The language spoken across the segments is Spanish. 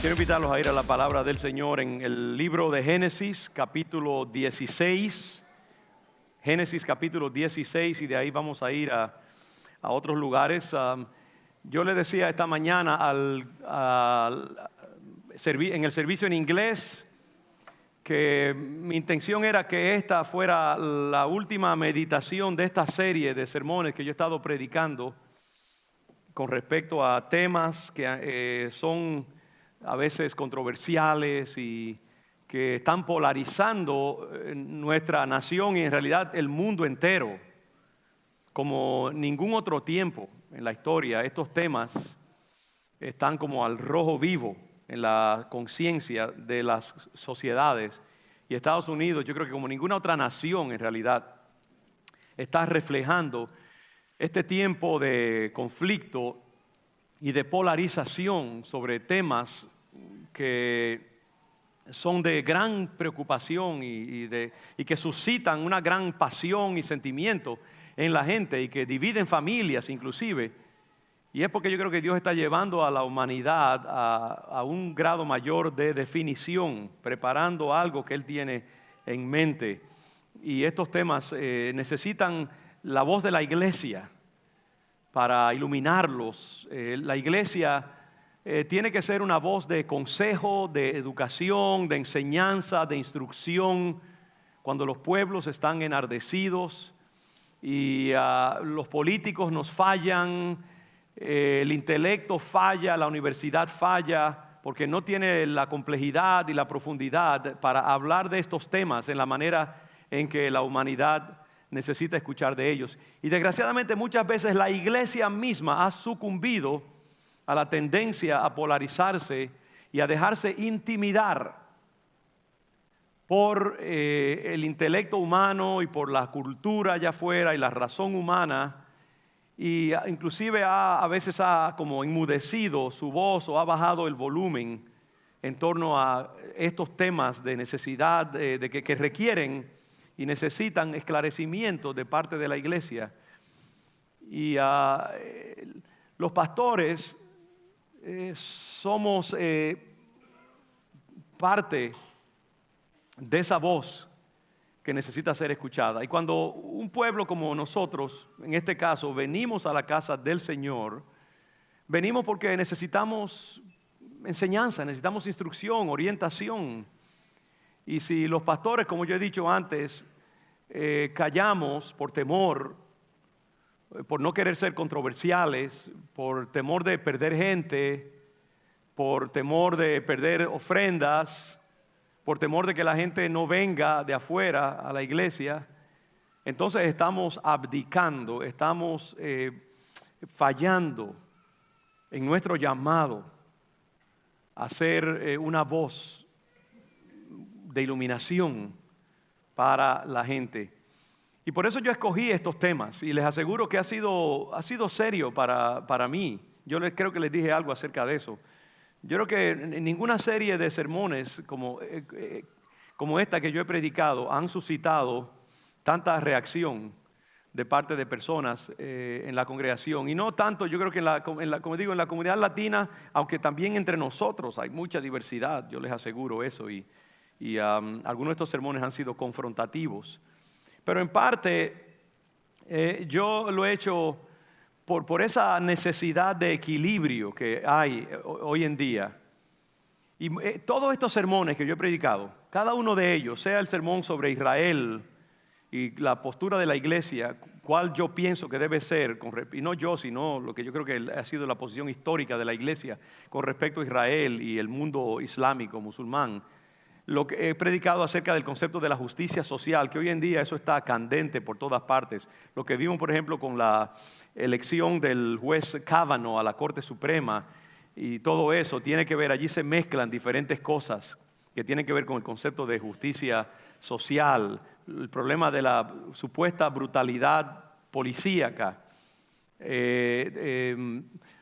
Quiero invitarlos a ir a la palabra del Señor en el libro de Génesis, capítulo 16. Génesis, capítulo 16, y de ahí vamos a ir a otros lugares. Yo le decía esta mañana en el servicio en inglés que mi intención era que esta fuera la última meditación de esta serie de sermones que yo he estado predicando con respecto a temas que son a veces controversiales y que están polarizando nuestra nación y en realidad el mundo entero. Como ningún otro tiempo en la historia, estos temas están como al rojo vivo en la conciencia de las sociedades. Y Estados Unidos, yo creo que como ninguna otra nación en realidad, está reflejando este tiempo de conflicto y de polarización sobre temas que son de gran preocupación y que suscitan una gran pasión y sentimiento en la gente y que dividen familias inclusive. Y es porque yo creo que Dios está llevando a la humanidad a un grado mayor de definición, preparando algo que Él tiene en mente. Y estos temas necesitan la voz de la iglesia para iluminarlos. La iglesia tiene que ser una voz de consejo, de educación, de enseñanza, de instrucción, cuando los pueblos están enardecidos y los políticos nos fallan, el intelecto falla, la universidad falla, porque no tiene la complejidad y la profundidad para hablar de estos temas en la manera en que la humanidad necesita escuchar de ellos. Y desgraciadamente muchas veces la iglesia misma ha sucumbido a la tendencia a polarizarse y a dejarse intimidar por el intelecto humano y por la cultura allá afuera y la razón humana, y inclusive a veces ha como enmudecido su voz o ha bajado el volumen en torno a estos temas de necesidad que requieren y necesitan esclarecimiento de parte de la iglesia. Y los pastores somos parte de esa voz que necesita ser escuchada. Y cuando un pueblo como nosotros, en este caso, venimos a la casa del Señor, venimos porque necesitamos enseñanza, necesitamos instrucción, orientación. Y si los pastores, como yo he dicho antes, callamos por temor, por no querer ser controversiales, por temor de perder gente, por temor de perder ofrendas, por temor de que la gente no venga de afuera a la iglesia, entonces estamos abdicando, estamos fallando en nuestro llamado a ser una voz de iluminación para la gente. Y por eso yo escogí estos temas y les aseguro que ha sido serio para mí. Yo creo que les dije algo acerca de eso. Yo creo que en ninguna serie de sermones como esta que yo he predicado han suscitado tanta reacción de parte de personas en la congregación. Y no tanto, yo creo que como digo, en la comunidad latina, aunque también entre nosotros hay mucha diversidad, yo les aseguro eso. Y algunos de estos sermones han sido confrontativos. Pero en parte yo lo he hecho por esa necesidad de equilibrio que hay hoy en día. Y todos estos sermones que yo he predicado, cada uno de ellos, sea el sermón sobre Israel y la postura de la iglesia, cuál yo pienso que debe ser, y no yo, sino lo que yo creo que ha sido la posición histórica de la iglesia con respecto a Israel y el mundo islámico, musulmán. Lo que he predicado acerca del concepto de la justicia social, que hoy en día eso está candente por todas partes. Lo que vimos, por ejemplo, con la elección del juez Kavanaugh a la Corte Suprema y todo eso tiene que ver, allí se mezclan diferentes cosas que tienen que ver con el concepto de justicia social, el problema de la supuesta brutalidad policíaca,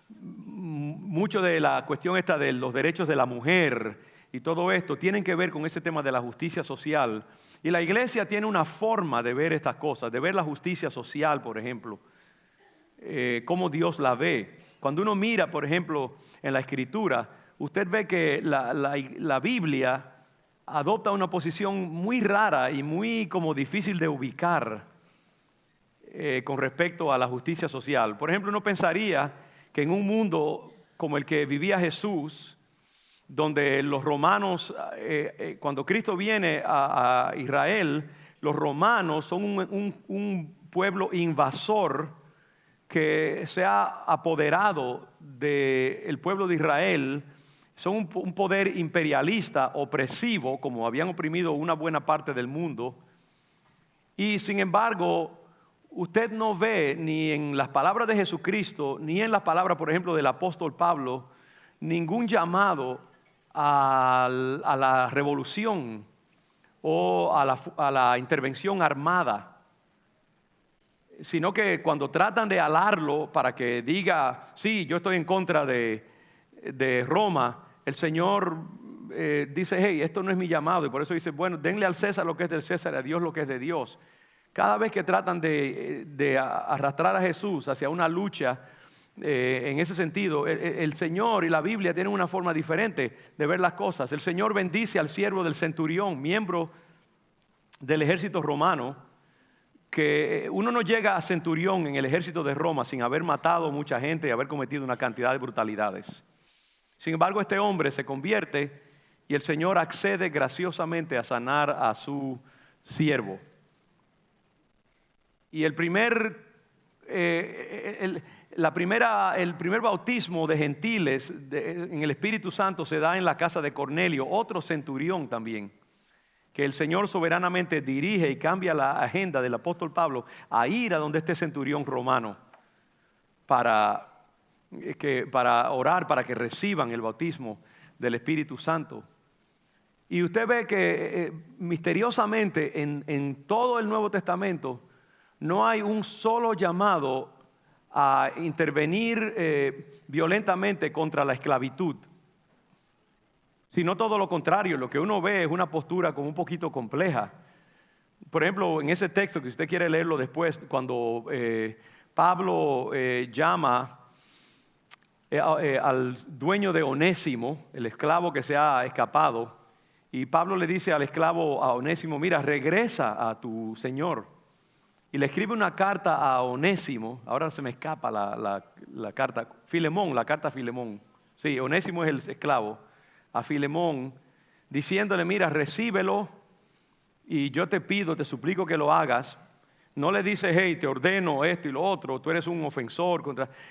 mucho de la cuestión esta de los derechos de la mujer y todo esto tienen que ver con ese tema de la justicia social. Y la iglesia tiene una forma de ver estas cosas, de ver la justicia social, por ejemplo, cómo Dios la ve. Cuando uno mira, por ejemplo, en la Escritura, usted ve que la Biblia adopta una posición muy rara y muy como difícil de ubicar con respecto a la justicia social. Por ejemplo, uno pensaría que en un mundo como el que vivía Jesús, donde los romanos, cuando Cristo viene a Israel, los romanos son un pueblo invasor que se ha apoderado del pueblo de Israel. Son un poder imperialista, opresivo, como habían oprimido una buena parte del mundo. Y sin embargo, usted no ve ni en las palabras de Jesucristo, ni en las palabras, por ejemplo, del apóstol Pablo, ningún llamado a la revolución o a la intervención armada, sino que cuando tratan de alarlo para que diga, sí, yo estoy en contra de Roma, el Señor dice, hey, esto no es mi llamado, y por eso dice, bueno, denle al César lo que es del César, a Dios lo que es de Dios. Cada vez que tratan de arrastrar a Jesús hacia una lucha en ese sentido, el Señor y la Biblia tienen una forma diferente de ver las cosas. El Señor bendice al siervo del centurión, miembro del ejército romano, que uno no llega a centurión en el ejército de Roma sin haber matado mucha gente y haber cometido una cantidad de brutalidades. Sin embargo, este hombre se convierte y el Señor accede graciosamente a sanar a su siervo. Y el primer bautismo de gentiles en el Espíritu Santo se da en la casa de Cornelio, otro centurión también, que el Señor soberanamente dirige y cambia la agenda del apóstol Pablo a ir a donde este centurión romano para orar, para que reciban el bautismo del Espíritu Santo. Y usted ve que misteriosamente en todo el Nuevo Testamento no hay un solo llamado a intervenir violentamente contra la esclavitud, sino todo lo contrario. Lo que uno ve es una postura como un poquito compleja. Por ejemplo, en ese texto que usted quiere leerlo después, cuando Pablo llama al dueño de Onésimo, el esclavo que se ha escapado, y Pablo le dice al esclavo, a Onésimo, mira, regresa a tu señor. Y le escribe una carta a Onésimo. Ahora se me escapa la carta. Filemón, la carta a Filemón. Sí, Onésimo es el esclavo. A Filemón, diciéndole, mira, recíbelo y yo te pido, te suplico que lo hagas. No le dice, hey, te ordeno esto y lo otro, tú eres un ofensor.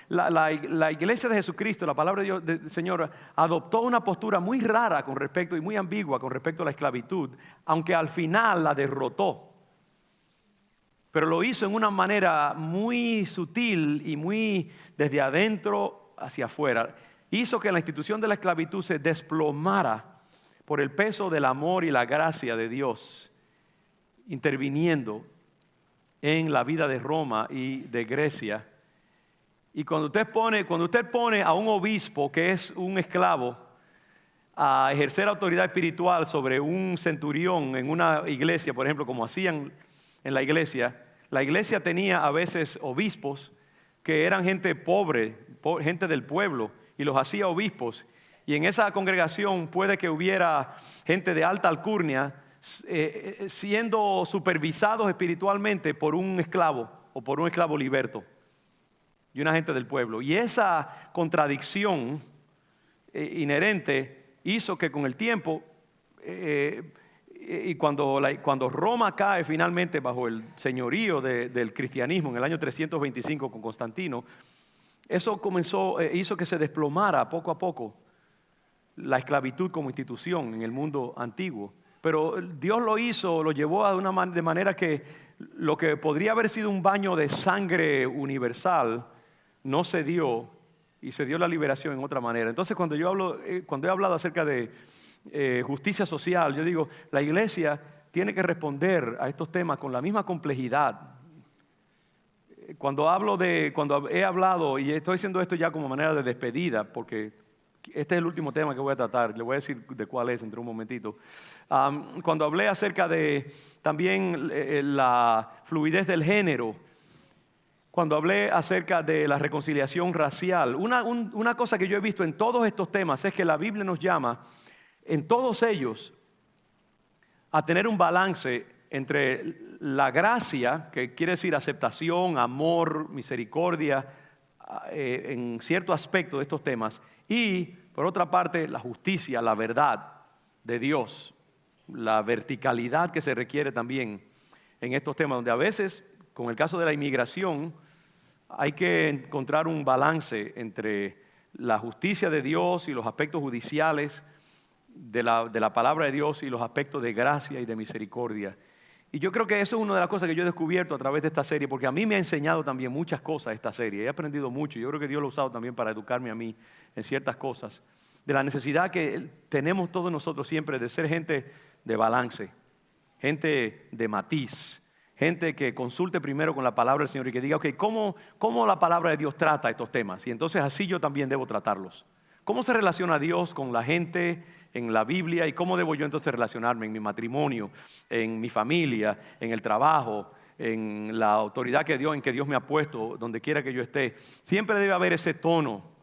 La iglesia de Jesucristo, la palabra de Dios, del Señor, adoptó una postura muy rara con respecto y muy ambigua con respecto a la esclavitud, aunque al final la derrotó. Pero lo hizo en una manera muy sutil y muy desde adentro hacia afuera. Hizo que la institución de la esclavitud se desplomara por el peso del amor y la gracia de Dios, interviniendo en la vida de Roma y de Grecia. Y cuando usted pone a un obispo que es un esclavo a ejercer autoridad espiritual sobre un centurión en una iglesia, por ejemplo, como hacían en la iglesia tenía a veces obispos que eran gente pobre, gente del pueblo, y los hacía obispos. Y en esa congregación puede que hubiera gente de alta alcurnia siendo supervisados espiritualmente por un esclavo o por un esclavo liberto y una gente del pueblo. Y esa contradicción inherente hizo que con el tiempo y cuando Roma cae finalmente bajo el señorío del cristianismo en el año 325 con Constantino, eso hizo que se desplomara poco a poco la esclavitud como institución en el mundo antiguo. Pero Dios lo llevó de manera que lo que podría haber sido un baño de sangre universal no se dio, y se dio la liberación en otra manera. Entonces cuando he hablado acerca de justicia social, yo digo, la iglesia tiene que responder a estos temas con la misma complejidad. Cuando he hablado, y estoy haciendo esto ya como manera de despedida, porque este es el último tema que voy a tratar, le voy a decir de cuál es entre un momentito. Cuando hablé acerca de también la fluidez del género, cuando hablé acerca de la reconciliación racial. Una cosa que yo he visto en todos estos temas es que la Biblia nos llama, en todos ellos, a tener un balance entre la gracia, que quiere decir aceptación, amor, misericordia, en cierto aspecto de estos temas, y por otra parte la justicia, la verdad de Dios, la verticalidad que se requiere también en estos temas, donde a veces, con el caso de la inmigración, hay que encontrar un balance entre la justicia de Dios y los aspectos judiciales de la palabra de Dios y los aspectos de gracia y de misericordia. Y yo creo que eso es una de las cosas que yo he descubierto a través de esta serie, porque a mí me ha enseñado también muchas cosas esta serie. He aprendido mucho. Yo creo que Dios lo ha usado también para educarme a mí en ciertas cosas. De la necesidad que tenemos todos nosotros siempre de ser gente de balance, gente de matiz, gente que consulte primero con la palabra del Señor y que diga, ok, ¿cómo la palabra de Dios trata estos temas? Y entonces así yo también debo tratarlos. ¿Cómo se relaciona Dios con la gente en la Biblia? ¿Y cómo debo yo entonces relacionarme en mi matrimonio, en mi familia, en el trabajo, en la autoridad en que Dios me ha puesto, donde quiera que yo esté? Siempre debe haber ese tono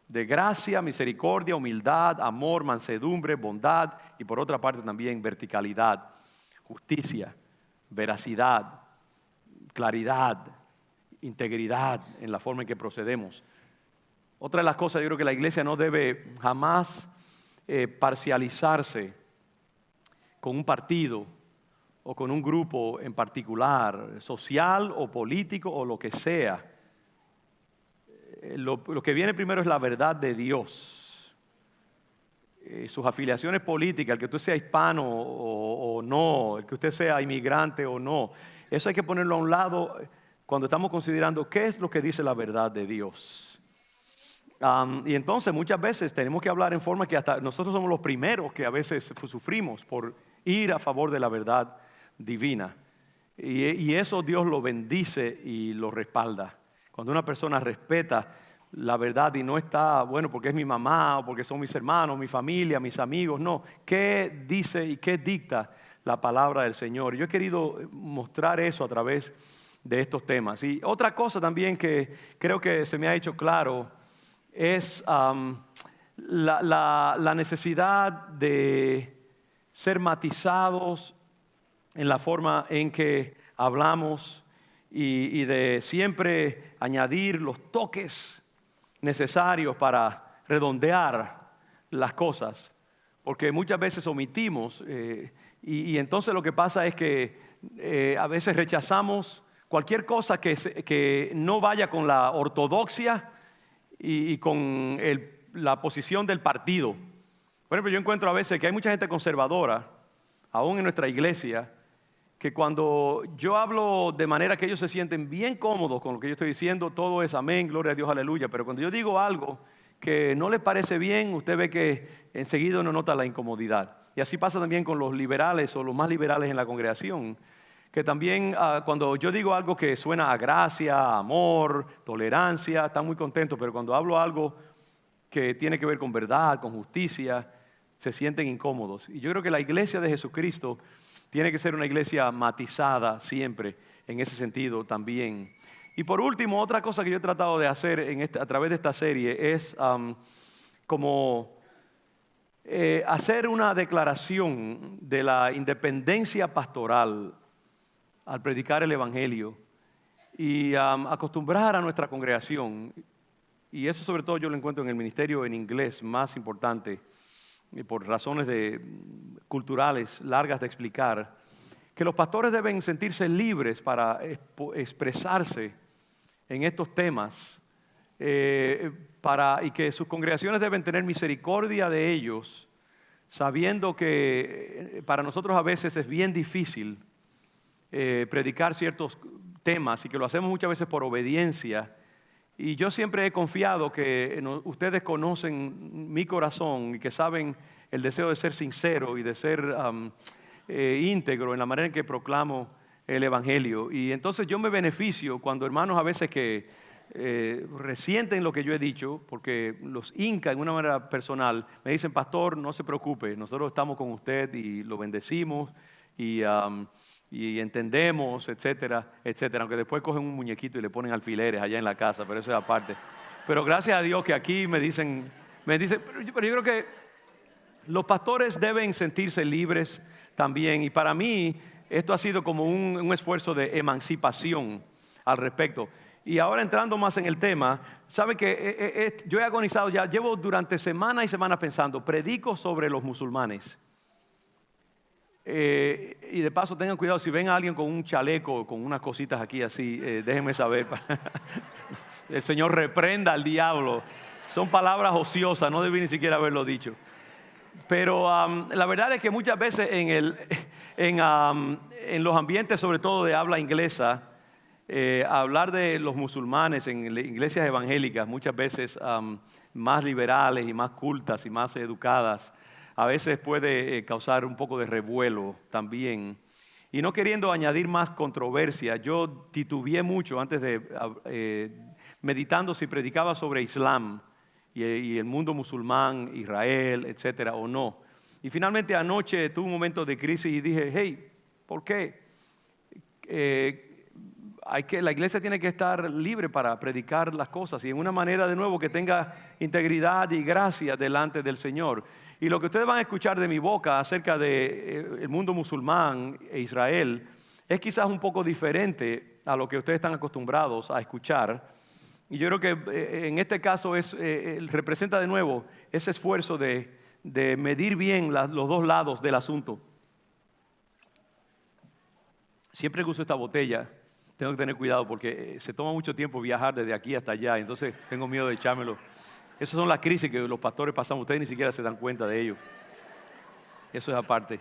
de gracia, misericordia, humildad, amor, mansedumbre, bondad y por otra parte también verticalidad, justicia, veracidad, claridad, integridad en la forma en que procedemos. Otra de las cosas, yo creo que la iglesia no debe jamás parcializarse con un partido o con un grupo en particular, social o político o lo que sea. Lo que viene primero es la verdad de Dios. Sus afiliaciones políticas, el que usted sea hispano o no, el que usted sea inmigrante o no, eso hay que ponerlo a un lado cuando estamos considerando qué es lo que dice la verdad de Dios. Y entonces muchas veces tenemos que hablar en forma que hasta nosotros somos los primeros que a veces sufrimos por ir a favor de la verdad divina. Y eso Dios lo bendice y lo respalda. Cuando una persona respeta la verdad y no está, bueno, porque es mi mamá o porque son mis hermanos, mi familia, mis amigos, no. ¿Qué dice y qué dicta la palabra del Señor? Yo he querido mostrar eso a través de estos temas. Y otra cosa también que creo que se me ha hecho claro es la necesidad de ser matizados en la forma en que hablamos y de siempre añadir los toques necesarios para redondear las cosas, porque muchas veces omitimos y entonces lo que pasa es que a veces rechazamos cualquier cosa que no vaya con la ortodoxia y con la posición del partido. Por ejemplo, yo encuentro a veces que hay mucha gente conservadora, aún en nuestra iglesia, que cuando yo hablo de manera que ellos se sienten bien cómodos con lo que yo estoy diciendo, todo es amén, gloria a Dios, aleluya. Pero cuando yo digo algo que no les parece bien, usted ve que enseguida uno nota la incomodidad. Y así pasa también con los liberales o los más liberales en la congregación, que también cuando yo digo algo que suena a gracia, amor, tolerancia, están muy contentos, pero cuando hablo algo que tiene que ver con verdad, con justicia, se sienten incómodos. Y yo creo que la iglesia de Jesucristo tiene que ser una iglesia matizada siempre en ese sentido también. Y por último, otra cosa que yo he tratado de hacer a través de esta serie es hacer una declaración de la independencia pastoral al predicar el Evangelio y acostumbrar a nuestra congregación, y eso sobre todo yo lo encuentro en el ministerio en inglés más importante, por razones culturales largas de explicar, que los pastores deben sentirse libres para expresarse en estos temas y que sus congregaciones deben tener misericordia de ellos, sabiendo que para nosotros a veces es bien difícil predicar ciertos temas y que lo hacemos muchas veces por obediencia. Y yo siempre he confiado que ustedes conocen mi corazón y que saben el deseo de ser sincero y de ser íntegro en la manera en que proclamo el Evangelio. Y entonces yo me beneficio cuando hermanos a veces que resienten lo que yo he dicho, porque los hinca en una manera personal, me dicen, pastor, no se preocupe, nosotros estamos con usted y lo bendecimos y y entendemos, etcétera, etcétera. Aunque después cogen un muñequito y le ponen alfileres allá en la casa, pero eso es aparte. Pero gracias a Dios que aquí me dicen, pero yo creo que los pastores deben sentirse libres también. Y para mí esto ha sido como un esfuerzo de emancipación al respecto. Y ahora entrando más en el tema, sabe que yo he agonizado ya, llevo durante semanas y semanas pensando, predico sobre los musulmanes. Y de paso tengan cuidado, si ven a alguien con un chaleco, con unas cositas aquí así, déjenme saber. El Señor reprenda al diablo. Son palabras ociosas, no debí ni siquiera haberlo dicho. Pero la verdad es que muchas veces en los ambientes, sobre todo de habla inglesa, hablar de los musulmanes en iglesias evangélicas, muchas veces más liberales y más cultas y más educadas, a veces puede causar un poco de revuelo también. Y no queriendo añadir más controversia, yo titubeé mucho antes de meditando si predicaba sobre Islam y el mundo musulmán, Israel, etcétera, o no. Y finalmente anoche tuve un momento de crisis y dije, hey, ¿por qué? La iglesia tiene que estar libre para predicar las cosas y en una manera de nuevo que tenga integridad y gracia delante del Señor. Y lo que ustedes van a escuchar de mi boca acerca del mundo musulmán e Israel es quizás un poco diferente a lo que ustedes están acostumbrados a escuchar. Y yo creo que en este caso representa de nuevo ese esfuerzo de medir bien los dos lados del asunto. Siempre que uso esta botella tengo que tener cuidado porque se toma mucho tiempo viajar desde aquí hasta allá, entonces tengo miedo de echármelo. Esas son las crisis que los pastores pasamos, ustedes ni siquiera se dan cuenta de ello. Eso es aparte.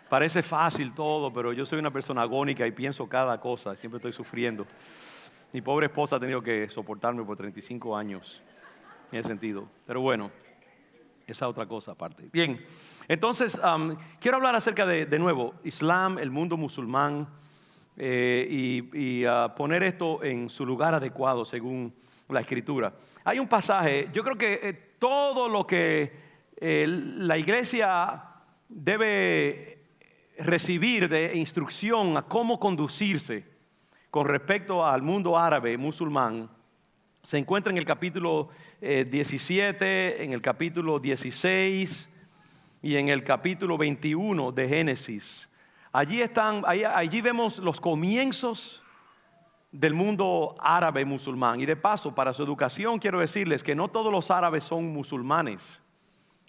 Parece fácil todo, pero yo soy una persona agónica y pienso cada cosa, siempre estoy sufriendo. Mi pobre esposa ha tenido que soportarme por 35 años en ese sentido. Pero bueno, esa otra cosa aparte. Bien, entonces quiero hablar acerca de nuevo, Islam, el mundo musulmán, y poner esto en su lugar adecuado según la Escritura. Hay un pasaje, yo creo que todo lo que la iglesia debe recibir de instrucción a cómo conducirse con respecto al mundo árabe, musulmán, se encuentra en el capítulo 17, en el capítulo 16 y en el capítulo 21 de Génesis. Allí vemos los comienzos del mundo árabe musulmán. Y de paso, para su educación quiero decirles que no todos los árabes son musulmanes.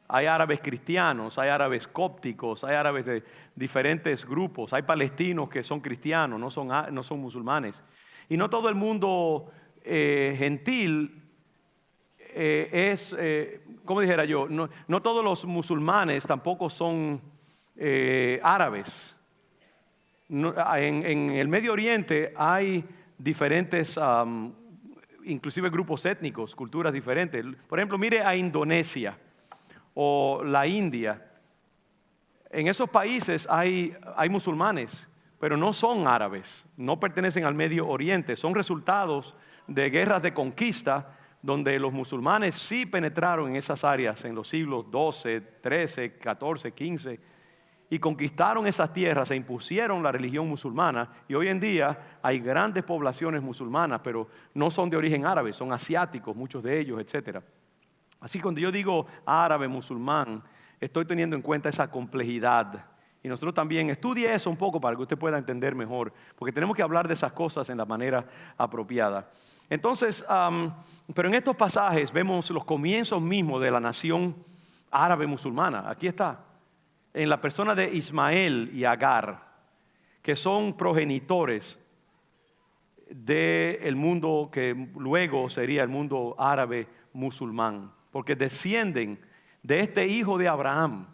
Hay árabes cristianos, hay árabes cópticos, hay árabes de diferentes grupos, hay palestinos que son cristianos, no son musulmanes. Y no todo el mundo gentil como dijera yo, no todos los musulmanes tampoco son árabes. En el Medio Oriente hay diferentes, inclusive grupos étnicos, culturas diferentes. Por ejemplo, mire a Indonesia o la India. En esos países hay musulmanes, pero no son árabes, no pertenecen al Medio Oriente. Son resultados de guerras de conquista donde los musulmanes sí penetraron en esas áreas en los siglos XII, XIII, XIV, XV y conquistaron esas tierras, se impusieron la religión musulmana y hoy en día hay grandes poblaciones musulmanas, pero no son de origen árabe, son asiáticos, muchos de ellos, etcétera. Así que cuando yo digo árabe, musulmán, estoy teniendo en cuenta esa complejidad. Y nosotros también estudie eso un poco para que usted pueda entender mejor, porque tenemos que hablar de esas cosas en la manera apropiada. Entonces, pero en estos pasajes vemos los comienzos mismos de la nación árabe musulmana. Aquí está, en la persona de Ismael y Agar, que son progenitores del mundo que luego sería el mundo árabe musulmán, porque descienden de este hijo de Abraham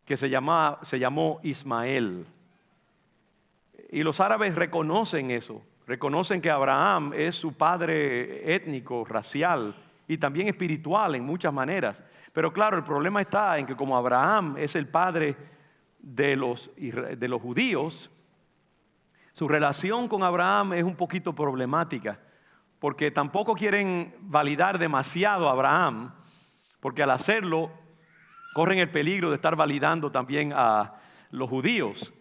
que se llamó Ismael. Y los árabes reconocen eso, reconocen que Abraham es su padre étnico, racial y también espiritual en muchas maneras. Pero claro, el problema está en que como Abraham es el padre de los judíos, su relación con Abraham es un poquito problemática, porque tampoco quieren validar demasiado a Abraham, porque al hacerlo corren el peligro de estar validando también a los judíos.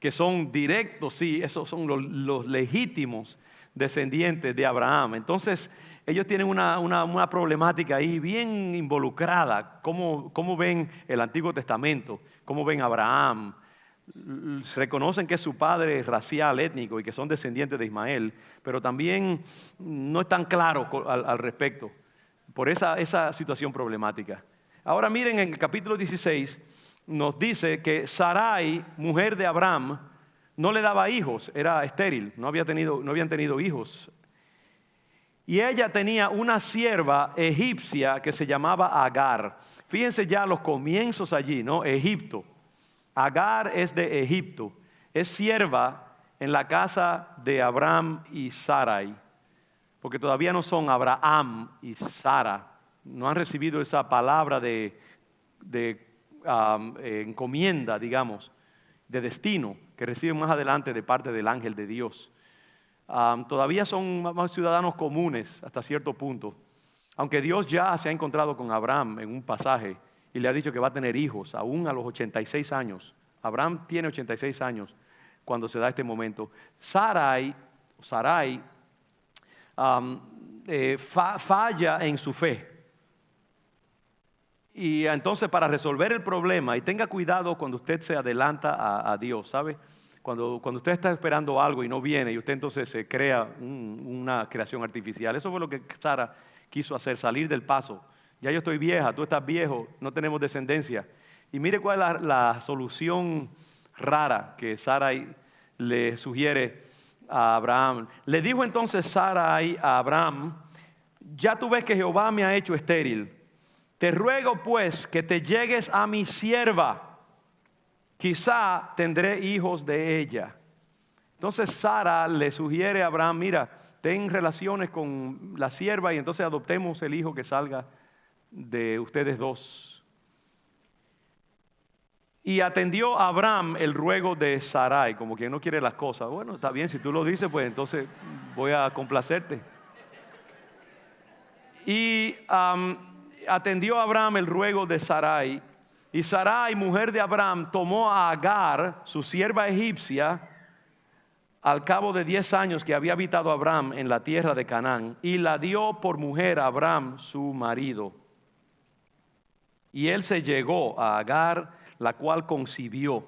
que son directos, sí, esos son los legítimos descendientes de Abraham. Entonces, ellos tienen una problemática ahí bien involucrada. ¿Cómo ven el Antiguo Testamento? ¿Cómo ven a Abraham? Reconocen que es su padre racial, étnico y que son descendientes de Ismael, pero también no están claros al respecto por esa situación problemática. Ahora miren, en el capítulo 16 nos dice que Sarai, mujer de Abraham, no le daba hijos, era estéril, no habían tenido hijos. Y ella tenía una sierva egipcia que se llamaba Agar. Fíjense ya los comienzos allí, ¿no? Egipto. Agar es de Egipto, es sierva en la casa de Abraham y Sarai, porque todavía no son Abraham y Sara, no han recibido esa palabra de encomienda, digamos, de destino, que reciben más adelante de parte del ángel de Dios. Todavía son más ciudadanos comunes hasta cierto punto, aunque Dios ya se ha encontrado con Abraham en un pasaje y le ha dicho que va a tener hijos, aún a los 86 años. Abraham tiene 86 años cuando se da este momento. Sarai falla en su fe. Y entonces, para resolver el problema, y tenga cuidado cuando usted se adelanta a Dios, ¿sabe? Cuando usted está esperando algo y no viene, y usted entonces se crea una creación artificial. Eso fue lo que Sara quiso hacer, salir del paso. Ya yo estoy vieja, tú estás viejo, no tenemos descendencia. Y mire cuál es la solución rara que Sarai le sugiere a Abraham. Le dijo entonces Sarai a Abraham: ya tú ves que Jehová me ha hecho estéril. Te ruego pues que te llegues a mi sierva, quizá tendré hijos de ella. Entonces Sara le sugiere a Abraham: mira, ten relaciones con la sierva y entonces adoptemos el hijo que salga de ustedes dos. Y atendió a Abraham el ruego de Sarai, como quien no quiere las cosas. Bueno, está bien, si tú lo dices, pues entonces voy a complacerte. Y atendió a Abraham el ruego de Sarai. Y Sarai, mujer de Abraham, tomó a Agar, su sierva egipcia, al cabo de 10 años que había habitado Abraham en la tierra de Canaán, y la dio por mujer a Abraham, su marido. Y él se llegó a Agar, la cual concibió.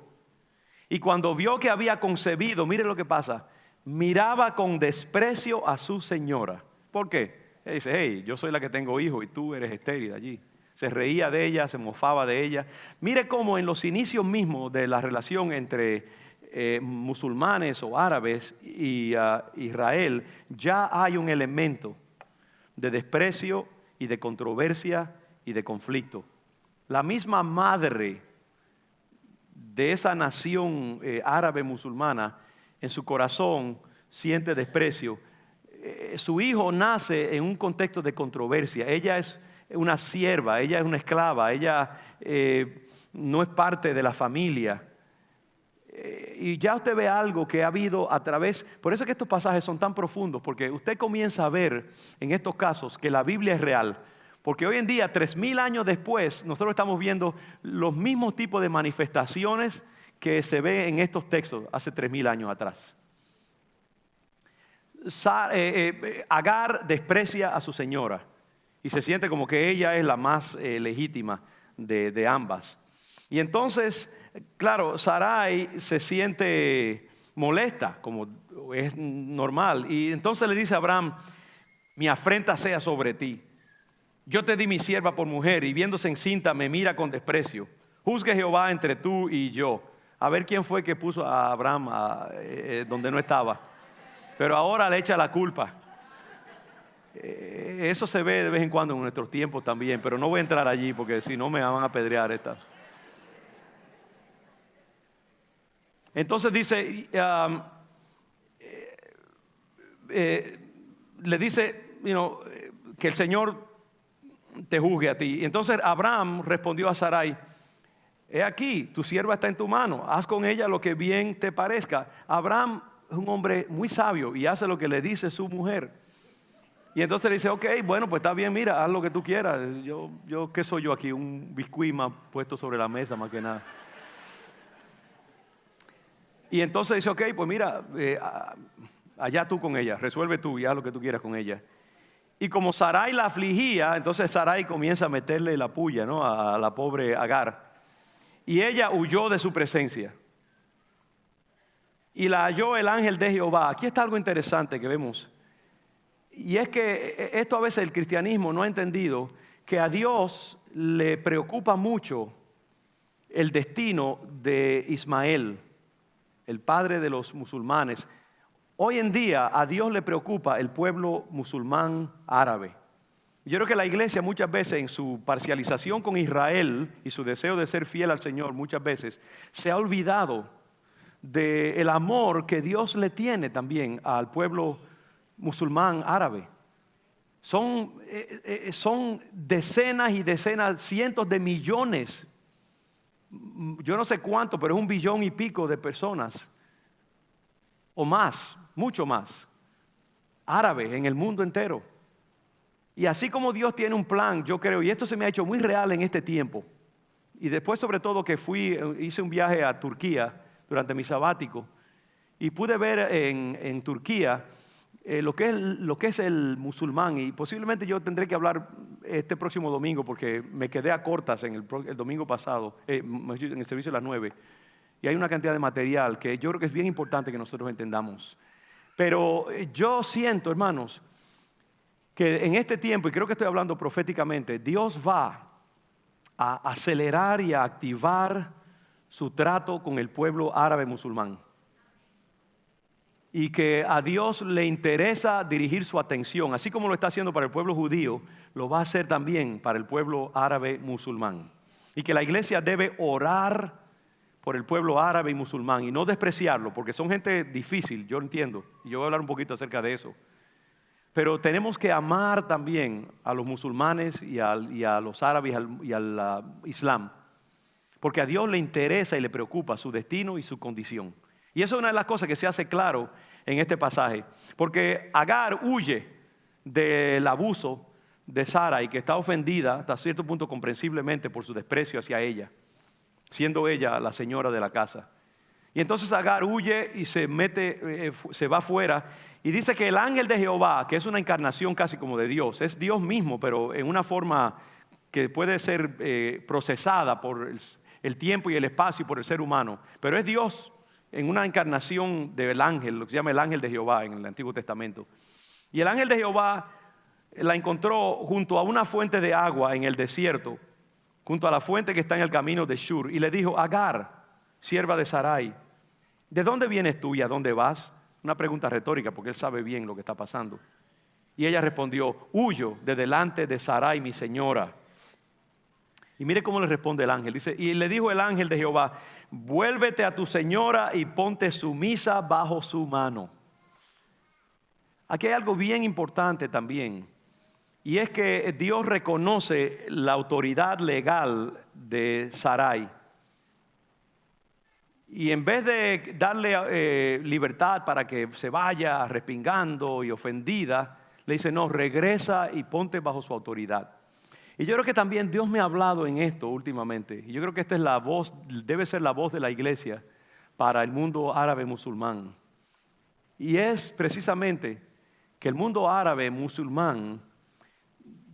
Y cuando vio que había concebido, mire lo que pasa, miraba con desprecio a su señora. ¿Por qué? Él dice: hey, yo soy la que tengo hijos y tú eres estéril allí. Se reía de ella, se mofaba de ella. Mire cómo en los inicios mismos de la relación entre musulmanes o árabes y Israel, ya hay un elemento de desprecio y de controversia y de conflicto. La misma madre de esa nación árabe musulmana, en su corazón siente desprecio. Su hijo nace en un contexto de controversia. Ella es una sierva, ella es una esclava, ella no es parte de la familia. Y ya usted ve algo que ha habido a través, por eso es que estos pasajes son tan profundos, porque usted comienza a ver en estos casos que la Biblia es real. Porque hoy en día, 3000 años después, nosotros estamos viendo los mismos tipos de manifestaciones que se ven en estos textos hace 3000 años atrás. Agar desprecia a su señora y se siente como que ella es la más legítima de ambas. Y entonces, claro, Sarai se siente molesta, como es normal. Y entonces le dice a Abraham: mi afrenta sea sobre ti. Yo te di mi sierva por mujer y viéndose encinta me mira con desprecio. Juzgue Jehová entre tú y yo. A ver quién fue que puso a Abraham donde no estaba. Pero ahora le echa la culpa. Eso se ve de vez en cuando en nuestros tiempos también, pero no voy a entrar allí porque si no me van a apedrear esta. Entonces dice, le dice, que el Señor te juzgue a ti. Y entonces Abraham respondió a Sarai: he aquí, tu sierva está en tu mano, haz con ella lo que bien te parezca. Abraham es un hombre muy sabio y hace lo que le dice su mujer. Y entonces le dice: ok, bueno, pues está bien, mira, haz lo que tú quieras. Yo ¿qué soy yo aquí? Un biscuit más puesto sobre la mesa más que nada. Y entonces dice, ok, pues mira, allá tú con ella, resuelve tú ya lo que tú quieras con ella. Y como Sarai la afligía, entonces Sarai comienza a meterle la puya, ¿no?, a la pobre Agar. Y ella huyó de su presencia. Y la halló el ángel de Jehová. Aquí está algo interesante que vemos. Y es que esto a veces el cristianismo no ha entendido, que a Dios le preocupa mucho el destino de Ismael, el padre de los musulmanes. Hoy en día a Dios le preocupa el pueblo musulmán árabe. Yo creo que la iglesia muchas veces en su parcialización con Israel y su deseo de ser fiel al Señor muchas veces se ha olvidado del amor que Dios le tiene también al pueblo musulmán árabe. Son decenas y decenas, cientos de millones, yo no sé cuánto, pero es 1 billón y pico de personas o más, mucho más, árabes en el mundo entero. Y así como Dios tiene un plan, yo creo, y esto se me ha hecho muy real en este tiempo, y después sobre todo que hice un viaje a Turquía durante mi sabático, y pude ver en Turquía lo que es el musulmán, y posiblemente yo tendré que hablar este próximo domingo, porque me quedé a cortas en el domingo pasado, en el servicio de las 9, y hay una cantidad de material que yo creo que es bien importante que nosotros entendamos. Pero yo siento, hermanos, que en este tiempo, y creo que estoy hablando proféticamente, Dios va a acelerar y a activar su trato con el pueblo árabe musulmán. Y que a Dios le interesa dirigir su atención, así como lo está haciendo para el pueblo judío, lo va a hacer también para el pueblo árabe musulmán. Y que la iglesia debe orar por el pueblo árabe y musulmán y no despreciarlo, porque son gente difícil, yo entiendo, y yo voy a hablar un poquito acerca de eso. Pero tenemos que amar también a los musulmanes y a los árabes y al Islam, porque a Dios le interesa y le preocupa su destino y su condición. Y eso es una de las cosas que se hace claro en este pasaje, porque Agar huye del abuso de Sarai, que está ofendida hasta cierto punto comprensiblemente por su desprecio hacia ella, siendo ella la señora de la casa. Y entonces Agar huye y se va afuera, y dice que el ángel de Jehová, que es una encarnación casi como de Dios, es Dios mismo, pero en una forma que puede ser procesada por el tiempo y el espacio y por el ser humano, pero es Dios en una encarnación del ángel, lo que se llama el ángel de Jehová en el Antiguo Testamento. Y el ángel de Jehová la encontró junto a una fuente de agua en el desierto, junto a la fuente que está en el camino de Shur, y le dijo: Agar, sierva de Sarai, ¿de dónde vienes tú y a dónde vas? Una pregunta retórica, porque él sabe bien lo que está pasando. Y ella respondió: huyo de delante de Sarai, mi señora. Y mire cómo le responde el ángel. Dice: y le dijo el ángel de Jehová: vuélvete a tu señora y ponte sumisa bajo su mano. Aquí hay algo bien importante también, y es que Dios reconoce la autoridad legal de Sarai. Y en vez de darle libertad para que se vaya respingando y ofendida, le dice: no, regresa y ponte bajo su autoridad. Y yo creo que también Dios me ha hablado en esto últimamente. Y yo creo que esta es la voz, debe ser la voz de la iglesia para el mundo árabe musulmán. Y es precisamente que el mundo árabe musulmán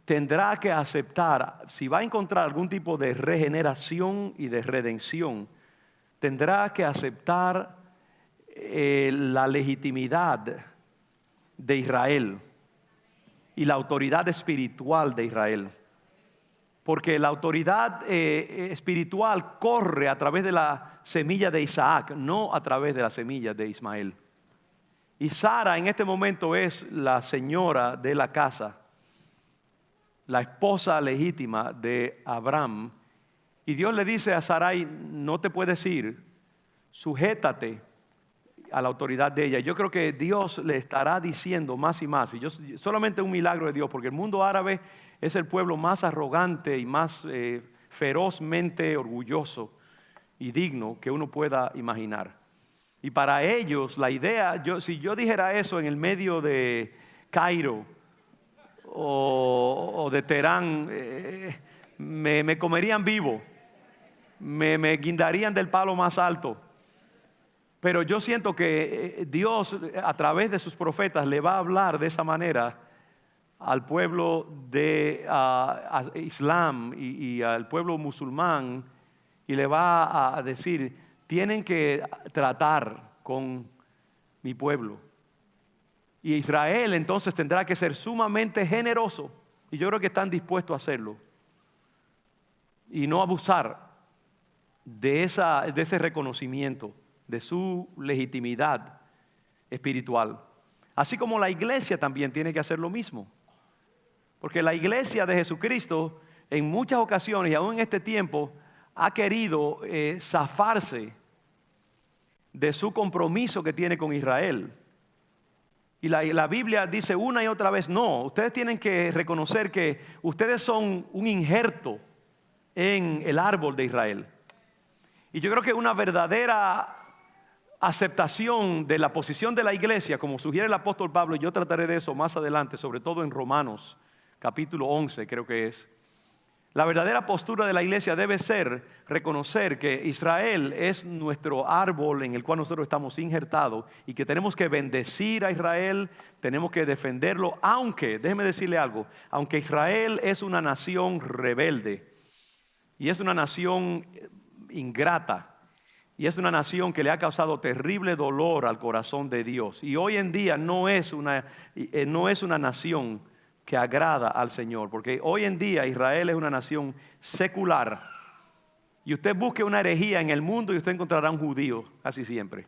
tendrá que aceptar, si va a encontrar algún tipo de regeneración y de redención, tendrá que aceptar la legitimidad de Israel y la autoridad espiritual de Israel. Porque la autoridad espiritual corre a través de la semilla de Isaac, no a través de la semilla de Ismael. Y Sara en este momento es la señora de la casa, la esposa legítima de Abraham. Y Dios le dice a Sarai: no te puedes ir, sujétate a la autoridad de ella. Yo creo que Dios le estará diciendo más y más, y solamente un milagro de Dios, porque el mundo árabe es el pueblo más arrogante y más ferozmente orgulloso y digno que uno pueda imaginar. Y para ellos la idea, si yo dijera eso en el medio de Cairo o de Teherán, me comerían vivo, me guindarían del palo más alto. Pero yo siento que Dios a través de sus profetas le va a hablar de esa manera al pueblo de Islam y al pueblo musulmán, y le va a decir: tienen que tratar con mi pueblo. Y Israel entonces tendrá que ser sumamente generoso, y yo creo que están dispuestos a hacerlo, y no abusar de ese reconocimiento de su legitimidad espiritual. Así como la iglesia también tiene que hacer lo mismo. Porque la iglesia de Jesucristo en muchas ocasiones, y aún en este tiempo, ha querido zafarse de su compromiso que tiene con Israel. Y la Biblia dice una y otra vez: no, ustedes tienen que reconocer que ustedes son un injerto en el árbol de Israel. Y yo creo que una verdadera aceptación de la posición de la iglesia, como sugiere el apóstol Pablo, y yo trataré de eso más adelante, sobre todo en Romanos capítulo 11 creo que es. La verdadera postura de la iglesia debe ser reconocer que Israel es nuestro árbol en el cual nosotros estamos injertados, y que tenemos que bendecir a Israel, tenemos que defenderlo, aunque, déjeme decirle algo, aunque Israel es una nación rebelde y es una nación ingrata, y es una nación que le ha causado terrible dolor al corazón de Dios, y hoy en día no es una nación que agrada al Señor, porque hoy en día Israel es una nación secular, y usted busque una herejía en el mundo y usted encontrará un judío casi siempre.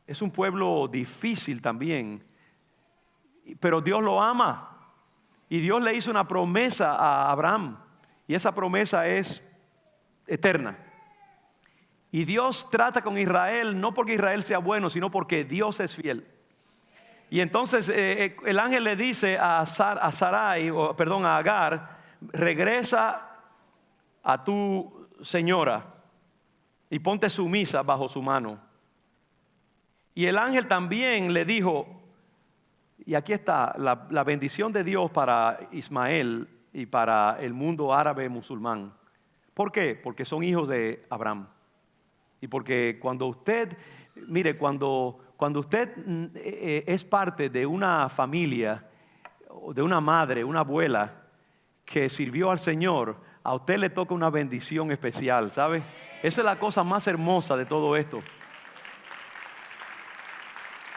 Es un pueblo difícil también, pero Dios lo ama, y Dios le hizo una promesa a Abraham, y esa promesa es eterna. Y Dios trata con Israel no porque Israel sea bueno, sino porque Dios es fiel. Y entonces el ángel le dice a Agar: regresa a tu señora y ponte sumisa bajo su mano. Y el ángel también le dijo, y aquí está la bendición de Dios para Ismael y para el mundo árabe musulmán. ¿Por qué? Porque son hijos de Abraham. Y porque cuando usted es parte de una familia, de una madre, una abuela que sirvió al Señor, a usted le toca una bendición especial, ¿sabe? Esa es la cosa más hermosa de todo esto.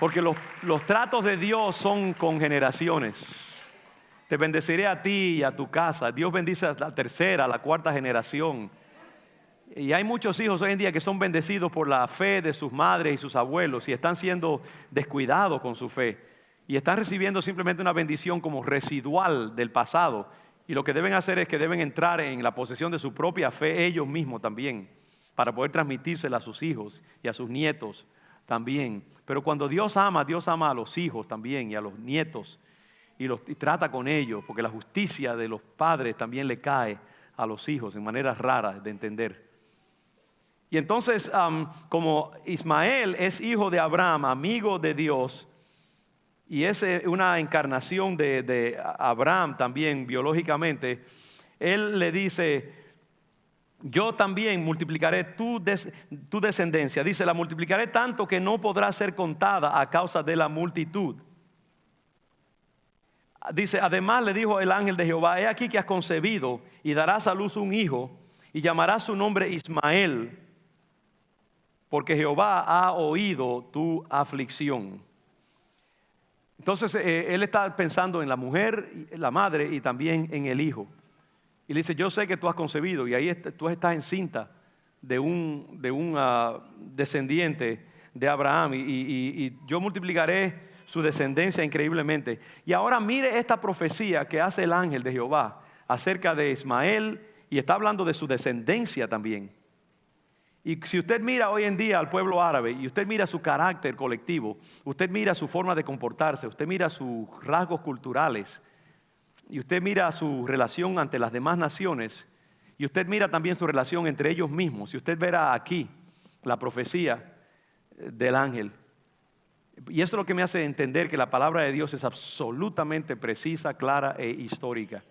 Porque los tratos de Dios son con generaciones. Te bendeciré a ti y a tu casa. Dios bendice a la tercera, a la cuarta generación. Y hay muchos hijos hoy en día que son bendecidos por la fe de sus madres y sus abuelos, y están siendo descuidados con su fe, y están recibiendo simplemente una bendición como residual del pasado. Y lo que deben hacer es que deben entrar en la posesión de su propia fe ellos mismos también, para poder transmitírsela a sus hijos y a sus nietos también. Pero cuando Dios ama a los hijos también y a los nietos, y trata con ellos, porque la justicia de los padres también le cae a los hijos en maneras raras de entender. Y entonces, como Ismael es hijo de Abraham, amigo de Dios, y es una encarnación de Abraham también biológicamente, él le dice: yo también multiplicaré tu descendencia. Dice: la multiplicaré tanto que no podrá ser contada a causa de la multitud. Dice: además le dijo el ángel de Jehová: he aquí que has concebido y darás a luz un hijo, y llamarás su nombre Ismael, porque Jehová ha oído tu aflicción. Entonces él está pensando en la mujer, la madre, y también en el hijo. Y le dice: yo sé que tú has concebido, y ahí tú estás encinta de un descendiente de Abraham, y yo multiplicaré su descendencia increíblemente. Y ahora mire esta profecía que hace el ángel de Jehová acerca de Ismael, y está hablando de su descendencia también. Y si usted mira hoy en día al pueblo árabe, y usted mira su carácter colectivo, usted mira su forma de comportarse, usted mira sus rasgos culturales, y usted mira su relación ante las demás naciones, y usted mira también su relación entre ellos mismos, y usted verá aquí la profecía del ángel. Y eso es lo que me hace entender que la palabra de Dios es absolutamente precisa, clara e histórica.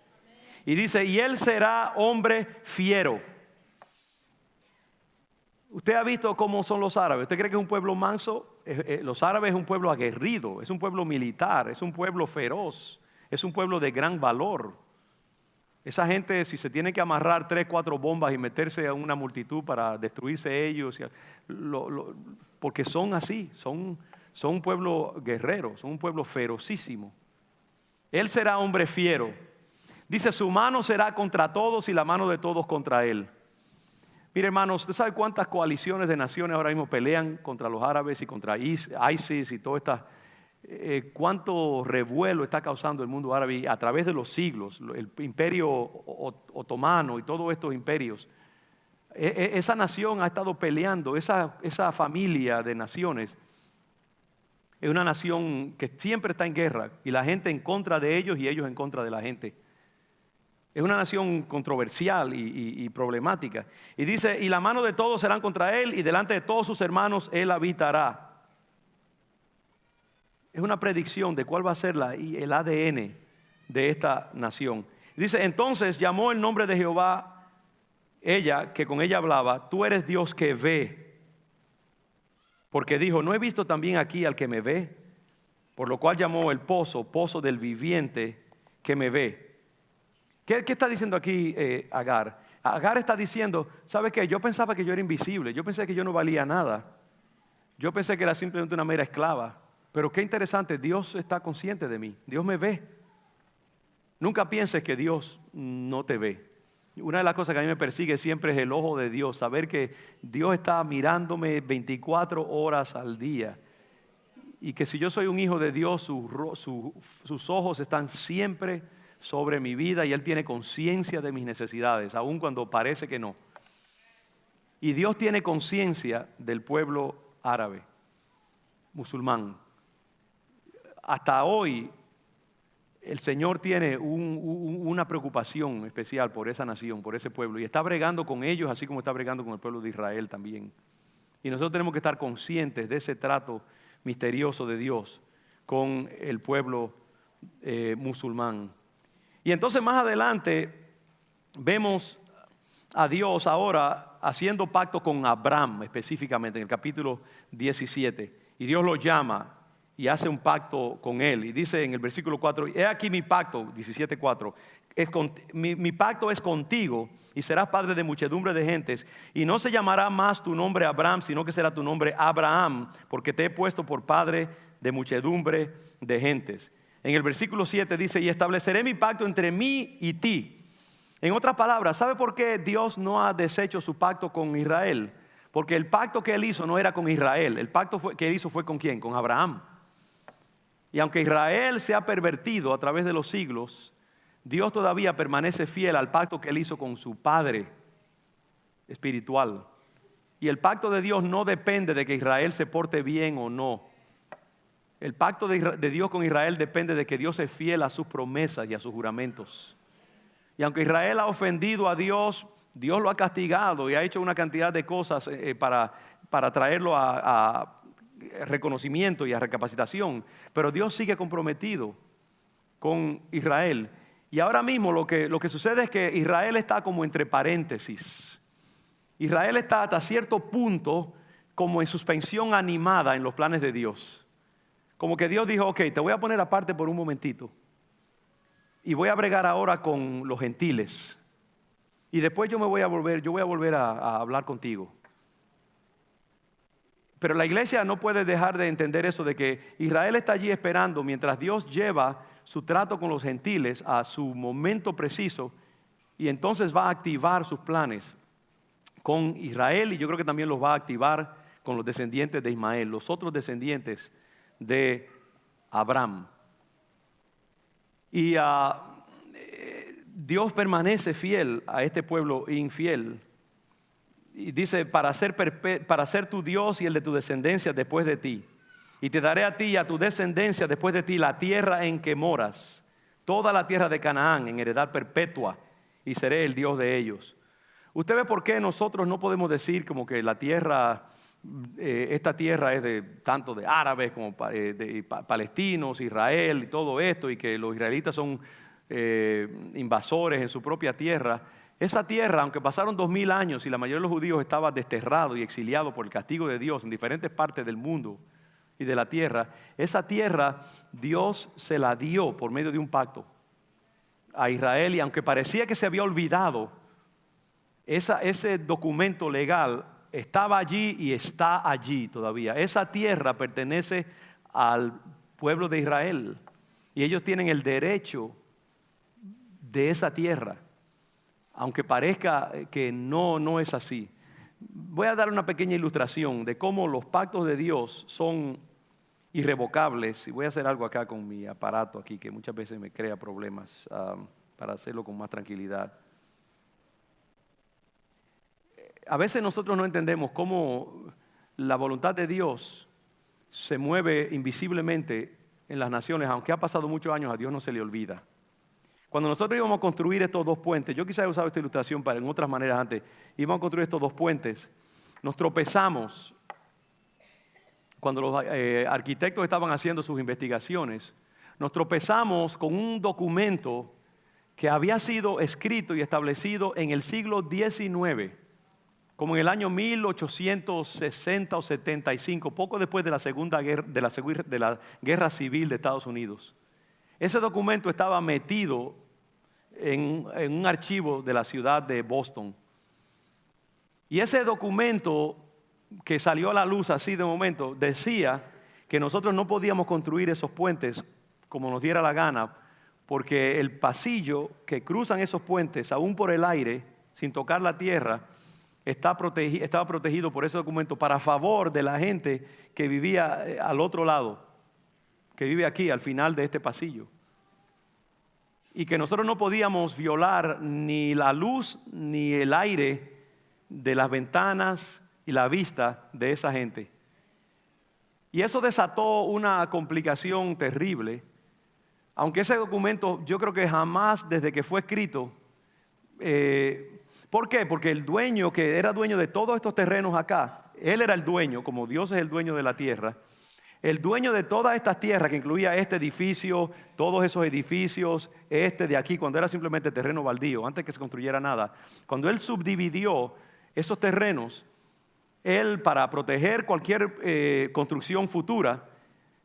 Y dice: y él será hombre fiero. Usted ha visto cómo son los árabes. ¿Usted cree que es un pueblo manso? Los árabes es un pueblo aguerrido, es un pueblo militar, es un pueblo feroz, es un pueblo de gran valor. Esa gente, si se tiene que amarrar 3, 4 bombas y meterse a una multitud para destruirse ellos, porque son así, son un pueblo guerrero, son un pueblo ferocísimo. Él será hombre fiero. Dice, su mano será contra todos y la mano de todos contra él. Mire, hermanos, ¿usted sabe cuántas coaliciones de naciones ahora mismo pelean contra los árabes y contra ISIS y todo esta? Cuánto revuelo está causando el mundo árabe a través de los siglos, el imperio otomano y todos estos imperios. Esa nación ha estado peleando, esa familia de naciones es una nación que siempre está en guerra y la gente en contra de ellos y ellos en contra de la gente. Es una nación controversial y problemática. Y dice, y la mano de todos serán contra él y delante de todos sus hermanos él habitará. Es una predicción de cuál va a ser el ADN de esta nación. Dice, entonces llamó el nombre de Jehová, ella, que con ella hablaba, tú eres Dios que ve. Porque dijo, ¿no he visto también aquí al que me ve? Por lo cual llamó el pozo del viviente que me ve. ¿Qué está diciendo aquí Agar? Agar está diciendo, ¿sabe qué? Yo pensaba que yo era invisible, yo pensé que yo no valía nada. Yo pensé que era simplemente una mera esclava. Pero qué interesante, Dios está consciente de mí, Dios me ve. Nunca pienses que Dios no te ve. Una de las cosas que a mí me persigue siempre es el ojo de Dios, saber que Dios está mirándome 24 horas al día. Y que si yo soy un hijo de Dios, sus ojos están siempre sobre mi vida y Él tiene conciencia de mis necesidades, aun cuando parece que no. Y Dios tiene conciencia del pueblo árabe, musulmán. Hasta hoy el Señor tiene una preocupación especial por esa nación, por ese pueblo, y está bregando con ellos así como está bregando con el pueblo de Israel también. Y nosotros tenemos que estar conscientes de ese trato misterioso de Dios con el pueblo musulmán. Y entonces más adelante vemos a Dios ahora haciendo pacto con Abraham específicamente en el capítulo 17. Y Dios lo llama y hace un pacto con él. Y dice en el versículo 4, he aquí mi pacto, 17:4, mi pacto es contigo y serás padre de muchedumbre de gentes. Y no se llamará más tu nombre Abraham, sino que será tu nombre Abraham, porque te he puesto por padre de muchedumbre de gentes. En el versículo 7 dice, y estableceré mi pacto entre mí y ti. En otras palabras, ¿sabe por qué Dios no ha deshecho su pacto con Israel? Porque el pacto que él hizo no era con Israel. El pacto que él hizo fue ¿con quién? Con Abraham. Y aunque Israel se ha pervertido a través de los siglos, Dios todavía permanece fiel al pacto que él hizo con su Padre espiritual. Y el pacto de Dios no depende de que Israel se porte bien o no. El pacto de Dios con Israel depende de que Dios es fiel a sus promesas y a sus juramentos. Y aunque Israel ha ofendido a Dios, Dios lo ha castigado y ha hecho una cantidad de cosas para traerlo a reconocimiento y a recapacitación. Pero Dios sigue comprometido con Israel. Y ahora mismo lo que sucede es que Israel está como entre paréntesis. Israel está hasta cierto punto como en suspensión animada en los planes de Dios. Como que Dios dijo, ok, te voy a poner aparte por un momentito. Y voy a bregar ahora con los gentiles. Y después yo voy a volver a hablar contigo. Pero la iglesia no puede dejar de entender eso de que Israel está allí esperando mientras Dios lleva su trato con los gentiles a su momento preciso y entonces va a activar sus planes con Israel y yo creo que también los va a activar con los descendientes de Ismael, los otros descendientes de Abraham. Y Dios permanece fiel a este pueblo infiel. Y dice, para ser tu Dios y el de tu descendencia después de ti. Y te daré a ti y a tu descendencia después de ti la tierra en que moras, toda la tierra de Canaán en heredad perpetua, y seré el Dios de ellos. Usted ve por qué nosotros no podemos decir como que la tierra, esta tierra es de tanto de árabes como de palestinos, Israel y todo esto, y que los israelitas son invasores en su propia tierra. Esa tierra, aunque pasaron 2000 años y la mayoría de los judíos estaba desterrado y exiliado por el castigo de Dios en diferentes partes del mundo y de la tierra, esa tierra Dios se la dio por medio de un pacto a Israel, y aunque parecía que se había olvidado, ese documento legal estaba allí y está allí todavía. Esa tierra pertenece al pueblo de Israel y ellos tienen el derecho de esa tierra, aunque parezca que no es así. Voy a dar una pequeña ilustración de cómo los pactos de Dios son irrevocables, y voy a hacer algo acá con mi aparato aquí que muchas veces me crea problemas, para hacerlo con más tranquilidad. A veces nosotros no entendemos cómo la voluntad de Dios se mueve invisiblemente en las naciones. Aunque ha pasado muchos años, a Dios no se le olvida. Cuando nosotros íbamos a construir estos dos puentes, yo quizás he usado esta ilustración para en otras maneras antes, íbamos a construir estos dos puentes, nos tropezamos cuando los arquitectos estaban haciendo sus investigaciones, nos tropezamos con un documento que había sido escrito y establecido en el siglo XIX, como en el año 1860 o 75, poco después de la guerra civil de Estados Unidos. Ese documento estaba metido en un archivo de la ciudad de Boston. Y ese documento que salió a la luz así de momento decía que nosotros no podíamos construir esos puentes como nos diera la gana, porque el pasillo que cruzan esos puentes, aún por el aire, sin tocar la tierra, estaba protegido por ese documento para favor de la gente que vivía al otro lado, que vive aquí al final de este pasillo. Y que nosotros no podíamos violar ni la luz ni el aire de las ventanas y la vista de esa gente. Y eso desató una complicación terrible, aunque ese documento yo creo que jamás desde que fue escrito, ¿por qué? Porque el dueño, que era dueño de todos estos terrenos acá, él era el dueño, como Dios es el dueño de la tierra, el dueño de todas estas tierras, que incluía este edificio, todos esos edificios, este de aquí, cuando era simplemente terreno baldío, antes que se construyera nada. Cuando él subdividió esos terrenos, él, para proteger cualquier construcción futura,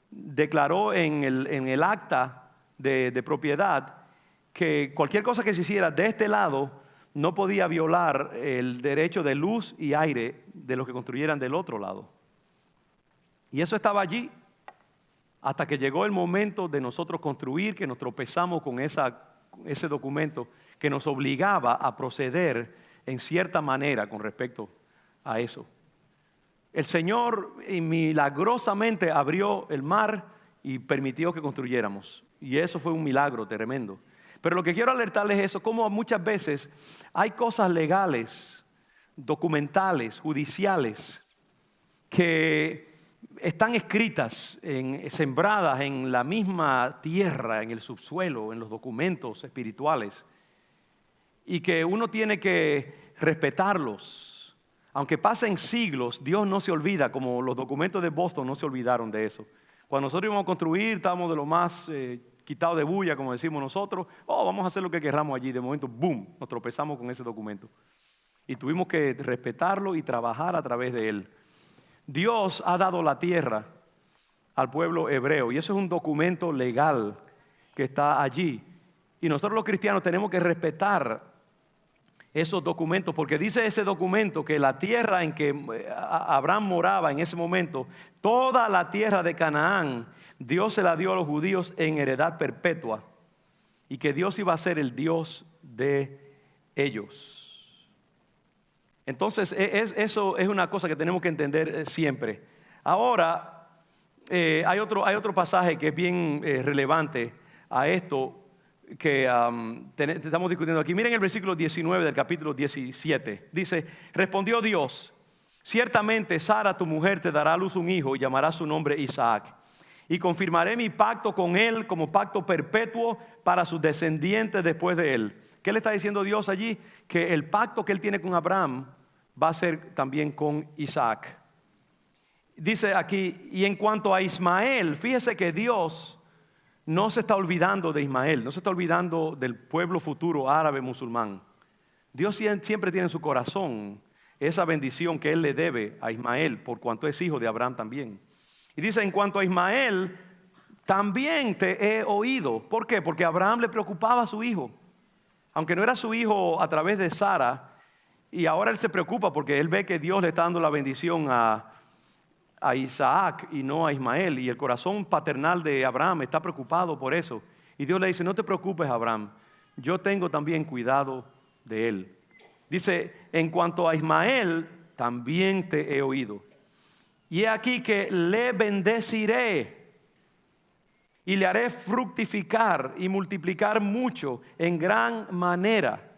declaró en el acta de propiedad que cualquier cosa que se hiciera de este lado no podía violar el derecho de luz y aire de los que construyeran del otro lado. Y eso estaba allí hasta que llegó el momento de nosotros construir, que nos tropezamos con ese documento que nos obligaba a proceder en cierta manera con respecto a eso. El Señor milagrosamente abrió el mar y permitió que construyéramos. Y eso fue un milagro tremendo. Pero lo que quiero alertarles es eso, como muchas veces hay cosas legales, documentales, judiciales, que están escritas, sembradas en la misma tierra, en el subsuelo, en los documentos espirituales, y que uno tiene que respetarlos. Aunque pasen siglos, Dios no se olvida, como los documentos de Boston no se olvidaron de eso. Cuando nosotros íbamos a construir, estábamos de lo más quitados de bulla, como decimos nosotros. Vamos a hacer lo que queramos allí. De momento, boom, nos tropezamos con ese documento. Y tuvimos que respetarlo y trabajar a través de él. Dios ha dado la tierra al pueblo hebreo, y eso es un documento legal que está allí. Y nosotros los cristianos tenemos que respetar esos documentos, porque dice ese documento que la tierra en que Abraham moraba en ese momento, toda la tierra de Canaán, Dios se la dio a los judíos en heredad perpetua, y que Dios iba a ser el Dios de ellos. Entonces eso es una cosa que tenemos que entender siempre. Ahora hay otro pasaje que es bien relevante a esto, que estamos discutiendo aquí. Miren el versículo 19 del capítulo 17. Dice: respondió Dios: ciertamente Sara tu mujer te dará a luz un hijo y llamará su nombre Isaac. Y confirmaré mi pacto con él como pacto perpetuo para sus descendientes después de él. ¿Qué le está diciendo Dios allí? Que el pacto que él tiene con Abraham va a ser también con Isaac. Dice aquí: y en cuanto a Ismael, fíjese que Dios no se está olvidando de Ismael, no se está olvidando del pueblo futuro árabe musulmán. Dios siempre tiene en su corazón esa bendición que Él le debe a Ismael, por cuanto es hijo de Abraham también. Y dice, en cuanto a Ismael, también te he oído. ¿Por qué? Porque a Abraham le preocupaba a su hijo. Aunque no era su hijo a través de Sara, y ahora él se preocupa porque él ve que Dios le está dando la bendición a Isaac y no a Ismael. Y el corazón paternal de Abraham está preocupado por eso. Y Dios le dice, no te preocupes, Abraham, yo tengo también cuidado de él. Dice, en cuanto a Ismael, también te he oído. Y he aquí que le bendeciré y le haré fructificar y multiplicar mucho en gran manera.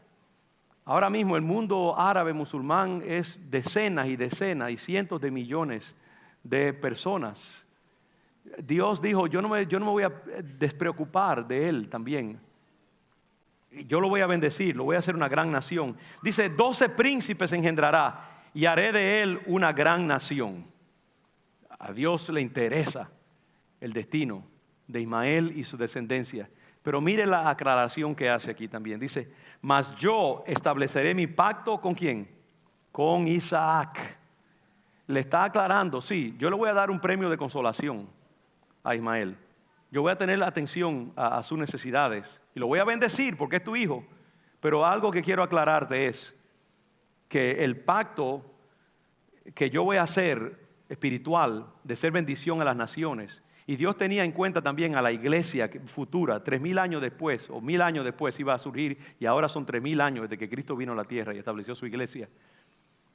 Ahora mismo el mundo árabe musulmán es decenas y decenas y cientos de millones de personas. Dios dijo, yo no me voy a despreocupar de él también. Yo lo voy a bendecir, lo voy a hacer una gran nación. Dice, 12 príncipes engendrará y haré de él una gran nación. A Dios le interesa el destino de Ismael y su descendencia. Pero mire la aclaración que hace aquí también. Dice, mas yo estableceré mi pacto ¿con quién? Con Isaac. Le está aclarando, sí, yo le voy a dar un premio de consolación a Ismael. Yo voy a tener la atención a sus necesidades y lo voy a bendecir porque es tu hijo. Pero algo que quiero aclararte es que el pacto que yo voy a hacer espiritual de ser bendición a las naciones, y Dios tenía en cuenta también a la iglesia futura, 3000 años después o 1000 años después iba a surgir, y ahora son 3000 años desde que Cristo vino a la tierra y estableció su iglesia.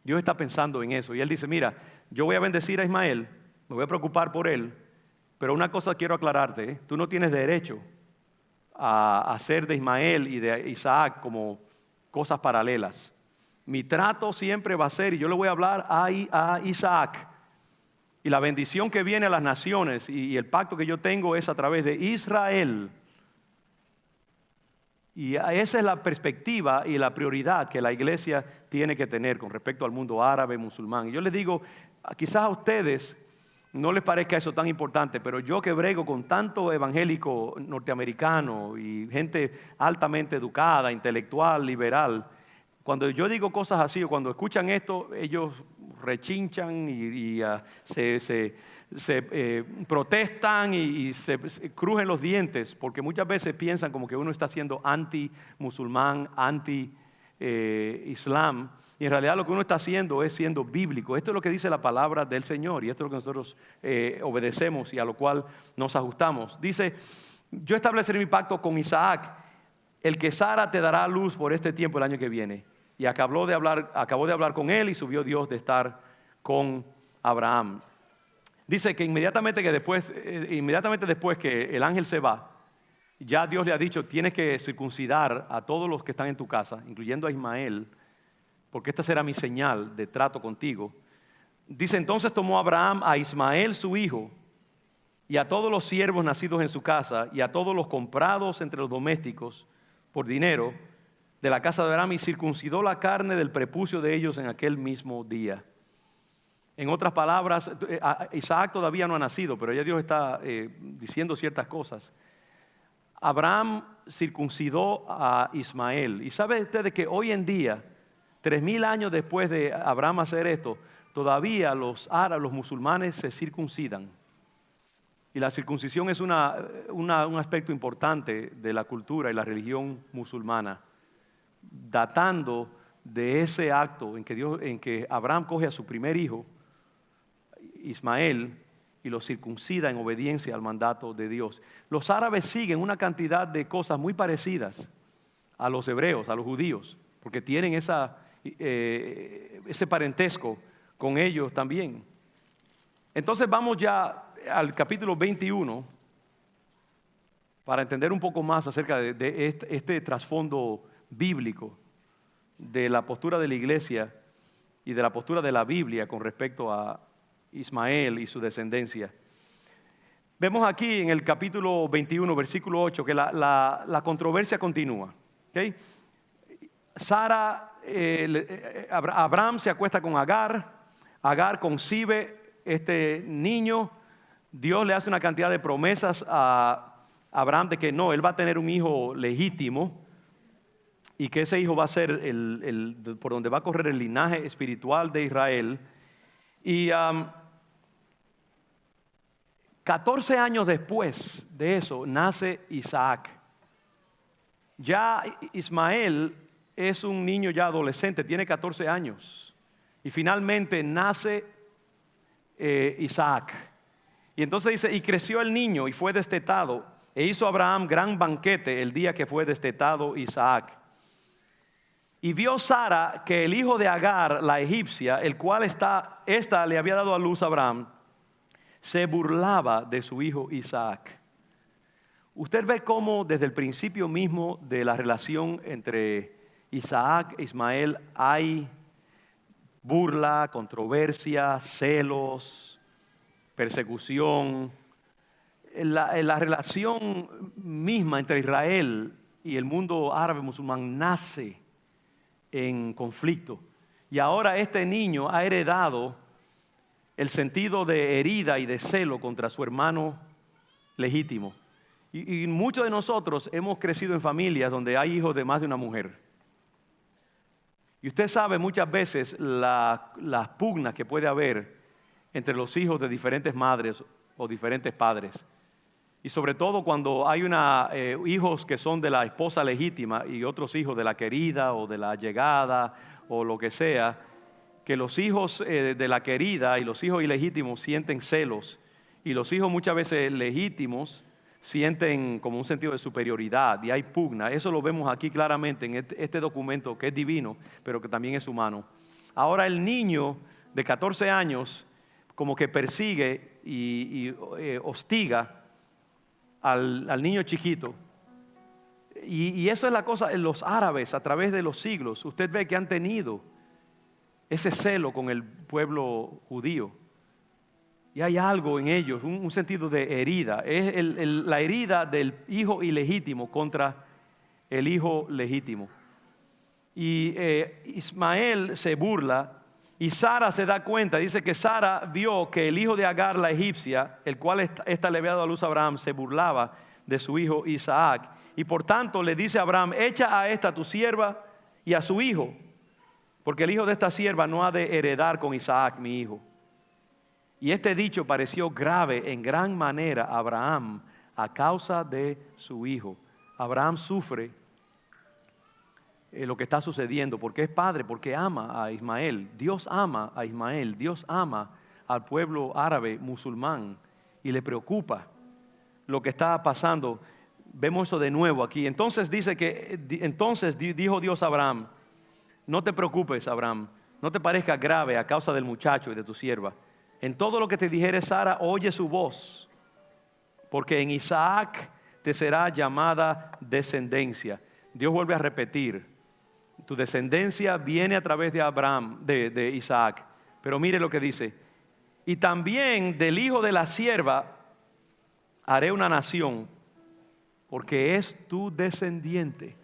Dios está pensando en eso y Él dice, mira, yo voy a bendecir a Ismael, me voy a preocupar por él, pero una cosa quiero aclararte, ¿eh? Tú no tienes derecho a hacer de Ismael y de Isaac como cosas paralelas. Mi trato siempre va a ser, y yo le voy a hablar a Isaac, y la bendición que viene a las naciones y el pacto que yo tengo es a través de Israel. Y esa es la perspectiva y la prioridad que la iglesia tiene que tener con respecto al mundo árabe, musulmán. Y yo les digo, quizás a ustedes no les parezca eso tan importante, pero yo que brego con tanto evangélico norteamericano y gente altamente educada, intelectual, liberal, cuando yo digo cosas así o cuando escuchan esto, ellos rechinchan y se protestan y se crujen los dientes porque muchas veces piensan como que uno está siendo anti-musulmán, anti-islam. Y en realidad lo que uno está haciendo es siendo bíblico. Esto es lo que dice la palabra del Señor y esto es lo que nosotros obedecemos y a lo cual nos ajustamos. Dice, yo estableceré mi pacto con Isaac, el que Sara te dará a luz por este tiempo el año que viene. Y acabó de hablar con él y subió Dios de estar con Abraham. Dice que inmediatamente después que el ángel se va, ya Dios le ha dicho, tienes que circuncidar a todos los que están en tu casa, incluyendo a Ismael, porque esta será mi señal de trato contigo. Dice, entonces tomó Abraham a Ismael su hijo y a todos los siervos nacidos en su casa y a todos los comprados entre los domésticos por dinero de la casa de Abraham y circuncidó la carne del prepucio de ellos en aquel mismo día. En otras palabras, Isaac todavía no ha nacido, pero ya Dios está diciendo ciertas cosas. Abraham circuncidó a Ismael. Y sabe ustedes que hoy en día, 3000 años después de Abraham hacer esto, todavía los árabes, los musulmanes se circuncidan. Y la circuncisión es un aspecto importante de la cultura y la religión musulmana, datando de ese acto en que Abraham coge a su primer hijo, Ismael, y lo circuncida en obediencia al mandato de Dios. Los árabes siguen una cantidad de cosas muy parecidas a los hebreos, a los judíos, porque tienen ese parentesco con ellos también. Entonces vamos ya al capítulo 21 para entender un poco más acerca de este trasfondo bíblico de la postura de la iglesia y de la postura de la Biblia con respecto a Ismael y su descendencia. Vemos aquí en el capítulo 21, versículo 8, que la controversia continúa. ¿Okay? Abraham se acuesta con Agar concibe este niño, Dios le hace una cantidad de promesas a Abraham de que no, él va a tener un hijo legítimo. y que ese hijo va a ser por donde va a correr el linaje espiritual de Israel. Y 14 años después de eso nace Isaac. Ya Ismael es un niño ya adolescente, tiene 14 años. Y finalmente nace Isaac. Y entonces dice, y creció el niño y fue destetado. E hizo Abraham gran banquete el día que fue destetado Isaac. Y vio Sara que el hijo de Agar, la egipcia, el cual esta le había dado a luz a Abraham, se burlaba de su hijo Isaac. Usted ve cómo desde el principio mismo de la relación entre Isaac e Ismael hay burla, controversia, celos, persecución. La relación misma entre Israel y el mundo árabe musulmán nace en conflicto. Y ahora este niño ha heredado el sentido de herida y de celo contra su hermano legítimo. Y muchos de nosotros hemos crecido en familias donde hay hijos de más de una mujer. Y usted sabe muchas veces las pugnas que puede haber entre los hijos de diferentes madres o diferentes padres. Y sobre todo cuando hay hijos que son de la esposa legítima y otros hijos de la querida o de la allegada o lo que sea, que los hijos de la querida y los hijos ilegítimos sienten celos y los hijos muchas veces legítimos sienten como un sentido de superioridad y hay pugna. Eso lo vemos aquí claramente en este documento que es divino, pero que también es humano. Ahora el niño de 14 años como que persigue y hostiga al niño chiquito. Y eso es la cosa, los árabes a través de los siglos, usted ve que han tenido ese celo con el pueblo judío. Y hay algo en ellos, un sentido de herida. Es la herida del hijo ilegítimo contra el hijo legítimo. Y Ismael se burla y Sara se da cuenta. Dice que Sara vio que el hijo de Agar, la egipcia, el cual esta le había dado a luz a Abraham, se burlaba de su hijo Isaac. Y por tanto le dice a Abraham, echa a esta tu sierva y a su hijo, porque el hijo de esta sierva no ha de heredar con Isaac mi hijo. Y este dicho pareció grave en gran manera a Abraham a causa de su hijo. Abraham sufre lo que está sucediendo porque es padre, porque ama a Ismael. Dios ama a Ismael, Dios ama al pueblo árabe musulmán y le preocupa lo que está pasando. Vemos eso de nuevo aquí. Entonces dijo Dios a Abraham, no te preocupes, Abraham, no te parezca grave a causa del muchacho y de tu sierva. En todo lo que te dijere Sara, oye su voz, porque en Isaac te será llamada descendencia. Dios vuelve a repetir, tu descendencia viene a través de Abraham, de Isaac. Pero mire lo que dice, y también del hijo de la sierva haré una nación, porque es tu descendiente.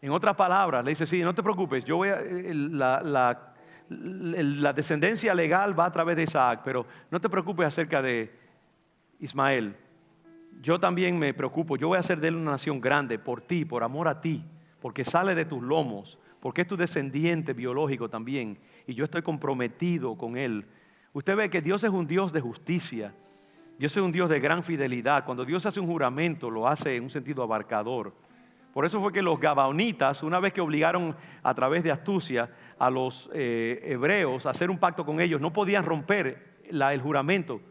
En otras palabras, le dice, sí, no te preocupes, yo voy a, la descendencia legal va a través de Isaac, pero no te preocupes acerca de Ismael. Yo también me preocupo, yo voy a hacer de él una nación grande por ti, por amor a ti, porque sale de tus lomos, porque es tu descendiente biológico también, y yo estoy comprometido con él. Usted ve que Dios es un Dios de justicia, Dios es un Dios de gran fidelidad. Cuando Dios hace un juramento, lo hace en un sentido abarcador. Por eso fue que los gabaonitas, una vez que obligaron a través de astucia a los hebreos a hacer un pacto con ellos, no podían romper el juramento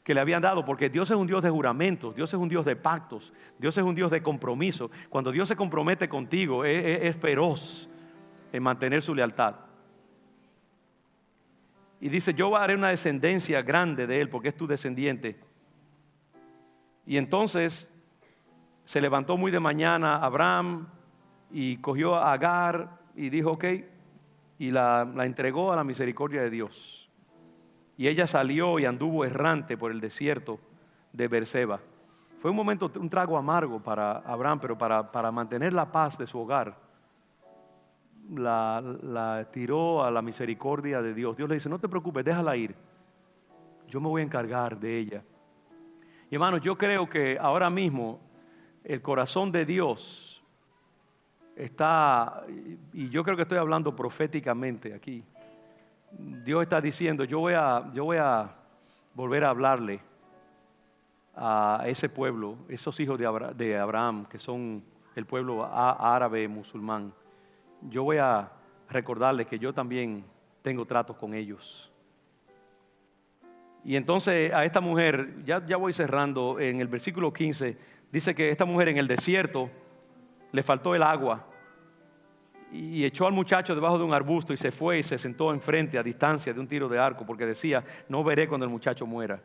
que le habían dado, porque Dios es un Dios de juramentos, Dios es un Dios de pactos, Dios es un Dios de compromiso. Cuando Dios se compromete contigo, es feroz en mantener su lealtad. Y dice, yo haré una descendencia grande de él, porque es tu descendiente. Y entonces se levantó muy de mañana Abraham y cogió a Agar y dijo, ok, y la entregó a la misericordia de Dios. Y ella salió y anduvo errante por el desierto de Beerseba. Fue un momento, un trago amargo para Abraham, pero para mantener la paz de su hogar, la tiró a la misericordia de Dios. Dios le dice, no te preocupes, déjala ir. Yo me voy a encargar de ella. Y hermanos, yo creo que ahora mismo el corazón de Dios está, y yo creo que estoy hablando proféticamente aquí. Dios está diciendo, yo voy a volver a hablarle a ese pueblo, esos hijos de Abraham, que son el pueblo árabe musulmán. Yo voy a recordarles que yo también tengo tratos con ellos. Y entonces a esta mujer, ya voy cerrando, en el versículo 15, dice que esta mujer en el desierto le faltó el agua y echó al muchacho debajo de un arbusto y se fue y se sentó enfrente a distancia de un tiro de arco porque decía, no veré cuando el muchacho muera.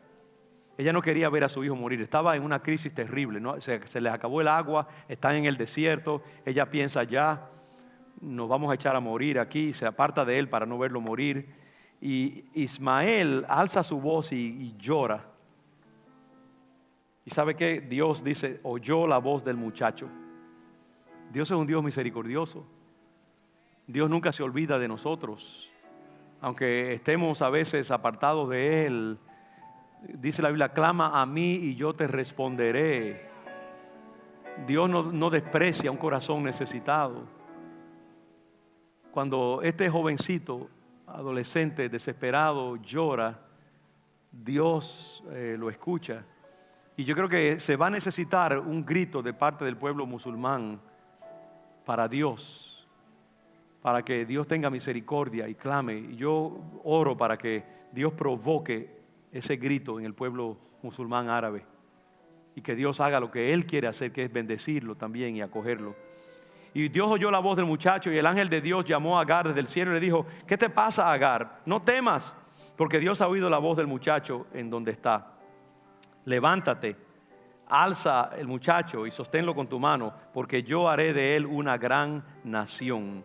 Ella no quería ver a su hijo morir, estaba en una crisis terrible, ¿no? Se les acabó el agua, están en el desierto, ella piensa ya, nos vamos a echar a morir aquí, se aparta de él para no verlo morir. Y Ismael alza su voz y llora. ¿Y sabe qué? Dios dice, oyó la voz del muchacho. Dios es un Dios misericordioso. Dios nunca se olvida de nosotros. Aunque estemos a veces apartados de Él, dice la Biblia, clama a mí y yo te responderé. Dios no desprecia un corazón necesitado. Cuando este jovencito, adolescente, desesperado, llora, Dios lo escucha. Y yo creo que se va a necesitar un grito de parte del pueblo musulmán para Dios, para que Dios tenga misericordia y clame. Y yo oro para que Dios provoque ese grito en el pueblo musulmán árabe y que Dios haga lo que Él quiere hacer, que es bendecirlo también y acogerlo. Y Dios oyó la voz del muchacho y el ángel de Dios llamó a Agar desde el cielo y le dijo, ¿qué te pasa, Agar? No temas, porque Dios ha oído la voz del muchacho en donde está. Levántate, alza el muchacho y sosténlo con tu mano, porque yo haré de él una gran nación.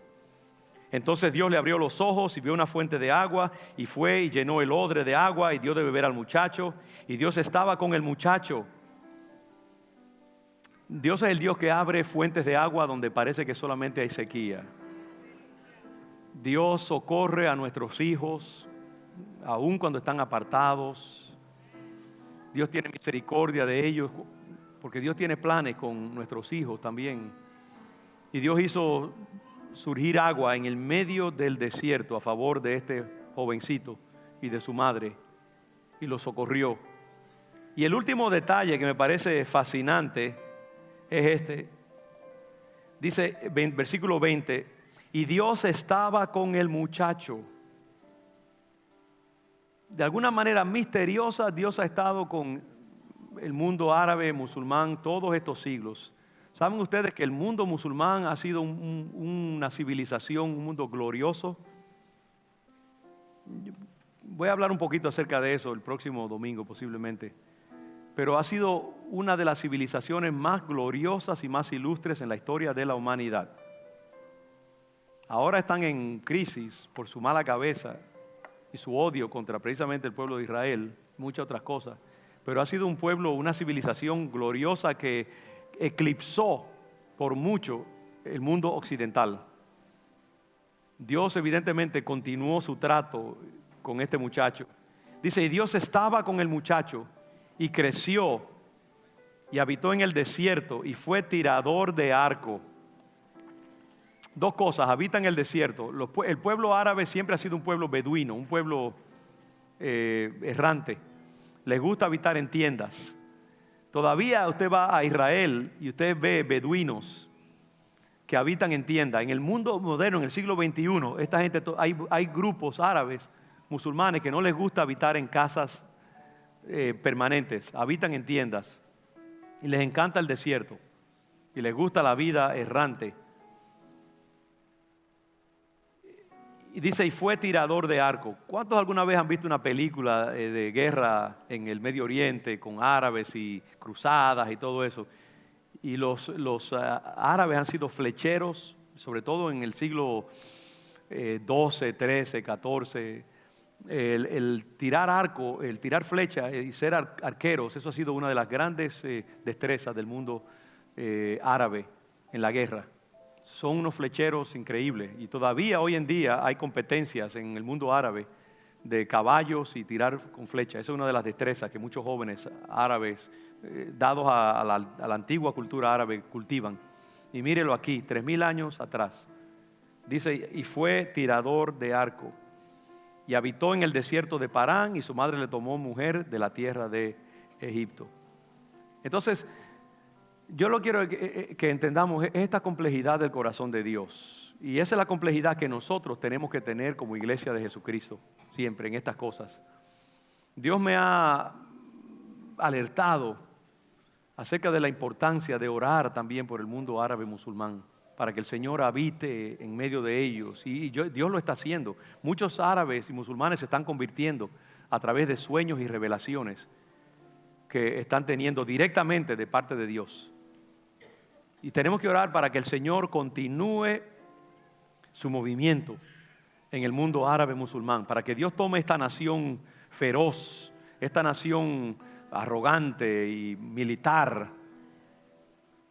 Entonces Dios le abrió los ojos y vio una fuente de agua y fue y llenó el odre de agua y dio de beber al muchacho. Y Dios estaba con el muchacho. Dios es el Dios que abre fuentes de agua donde parece que solamente hay sequía. Dios socorre a nuestros hijos, aun cuando están apartados. Dios tiene misericordia de ellos, porque Dios tiene planes con nuestros hijos también. Y Dios hizo surgir agua en el medio del desierto a favor de este jovencito y de su madre, y lo socorrió. Y el último detalle que me parece fascinante es este. Dice versículo 20, y Dios estaba con el muchacho. De alguna manera misteriosa, Dios ha estado con el mundo árabe, musulmán, todos estos siglos. ¿Saben ustedes que el mundo musulmán ha sido una civilización, un mundo glorioso? Voy a hablar un poquito acerca de eso el próximo domingo posiblemente. Pero ha sido una de las civilizaciones más gloriosas y más ilustres en la historia de la humanidad. Ahora están en crisis por su mala cabeza y su odio contra precisamente el pueblo de Israel, muchas otras cosas. Pero ha sido un pueblo, una civilización gloriosa que eclipsó por mucho el mundo occidental. Dios evidentemente continuó su trato con este muchacho. Dice, y Dios estaba con el muchacho y creció y habitó en el desierto y fue tirador de arco. Dos cosas, habita en el desierto. El pueblo árabe siempre ha sido un pueblo beduino, un pueblo errante. Les gusta habitar en tiendas. Todavía usted va a Israel y usted ve beduinos que habitan en tiendas. En el mundo moderno, en el siglo XXI, esta gente, hay grupos árabes, musulmanes, que no les gusta habitar en casas permanentes, habitan en tiendas y les encanta el desierto y les gusta la vida errante. Y dice, y fue tirador de arco. ¿Cuántos alguna vez han visto una película de guerra en el Medio Oriente con árabes y cruzadas y todo eso? Y los árabes han sido flecheros, sobre todo en el siglo XII, XIII, XIV. El tirar arco, el tirar flecha y ser arqueros, eso ha sido una de las grandes destrezas del mundo árabe en la guerra. Son unos flecheros increíbles y todavía hoy en día hay competencias en el mundo árabe de caballos y tirar con flecha. Esa es una de las destrezas que muchos jóvenes árabes, dados a la antigua cultura árabe, cultivan. Y mírelo aquí, 3000 años atrás. Dice, y fue tirador de arco. Y habitó en el desierto de Parán, y su madre le tomó mujer de la tierra de Egipto. Entonces, yo lo quiero que entendamos es esta complejidad del corazón de Dios. Y esa es la complejidad que nosotros tenemos que tener como iglesia de Jesucristo, siempre en estas cosas. Dios me ha alertado acerca de la importancia de orar también por el mundo árabe musulmán, para que el Señor habite en medio de ellos. Y Dios lo está haciendo. Muchos árabes y musulmanes se están convirtiendo a través de sueños y revelaciones que están teniendo directamente de parte de Dios. Y tenemos que orar para que el Señor continúe su movimiento en el mundo árabe musulmán, para que Dios tome esta nación feroz, esta nación arrogante y militar,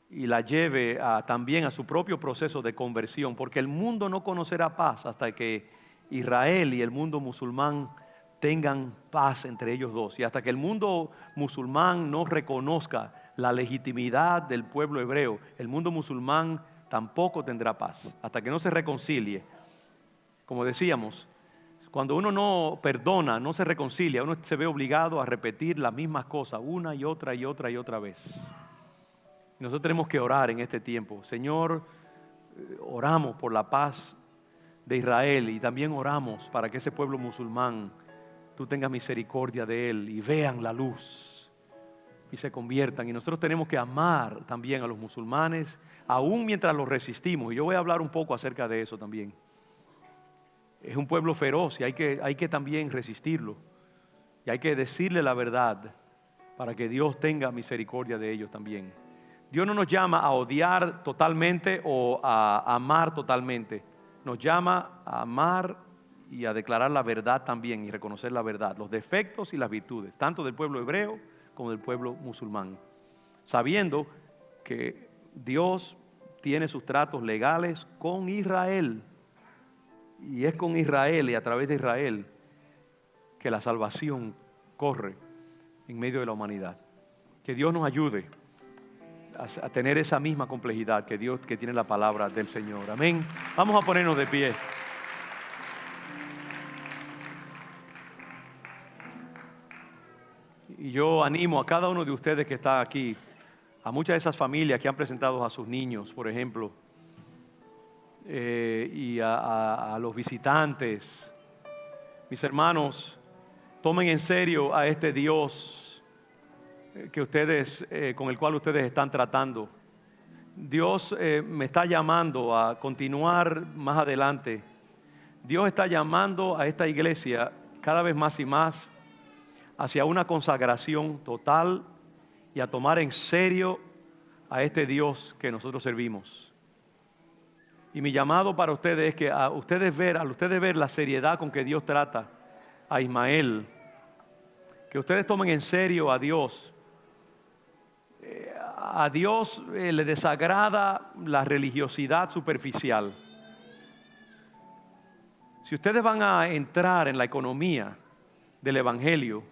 y la lleve también a su propio proceso de conversión, porque el mundo no conocerá paz hasta que Israel y el mundo musulmán tengan paz entre ellos dos, y hasta que el mundo musulmán no reconozca la legitimidad del pueblo hebreo, el mundo musulmán tampoco tendrá paz, hasta que no se reconcilie. Como decíamos, cuando uno no perdona, no se reconcilia, uno se ve obligado a repetir las mismas cosas una y otra y otra y otra vez. Nosotros tenemos que orar en este tiempo. Señor, oramos por la paz de Israel y también oramos para que ese pueblo musulmán, tú tengas misericordia de él y vean la luz y se conviertan. Y nosotros tenemos que amar también a los musulmanes, aún mientras los resistimos. Y yo voy a hablar un poco acerca de eso también. Es un pueblo feroz y hay que también resistirlo. Y hay que decirle la verdad para que Dios tenga misericordia de ellos también. Dios no nos llama a odiar totalmente o a amar totalmente. Nos llama a amar y a declarar la verdad también y reconocer la verdad, los defectos y las virtudes, tanto del pueblo hebreo como del pueblo musulmán. Sabiendo que Dios tiene sus tratos legales con Israel. Y es con Israel y a través de Israel que la salvación corre en medio de la humanidad. Que Dios nos ayude a tener esa misma complejidad que Dios, que tiene la palabra del Señor. Amén. Vamos a ponernos de pie. Y yo animo a cada uno de ustedes que está aquí, a muchas de esas familias que han presentado a sus niños, por ejemplo, y a los visitantes. Mis hermanos, tomen en serio a este Dios que ustedes, con el cual ustedes están tratando. Dios me está llamando a continuar más adelante. Dios está llamando a esta iglesia cada vez más y más hacia una consagración total y a tomar en serio a este Dios que nosotros servimos. Y mi llamado para ustedes es que al ustedes ver la seriedad con que Dios trata a Ismael, que ustedes tomen en serio a Dios. A Dios le desagrada la religiosidad superficial. Si ustedes van a entrar en la economía del Evangelio,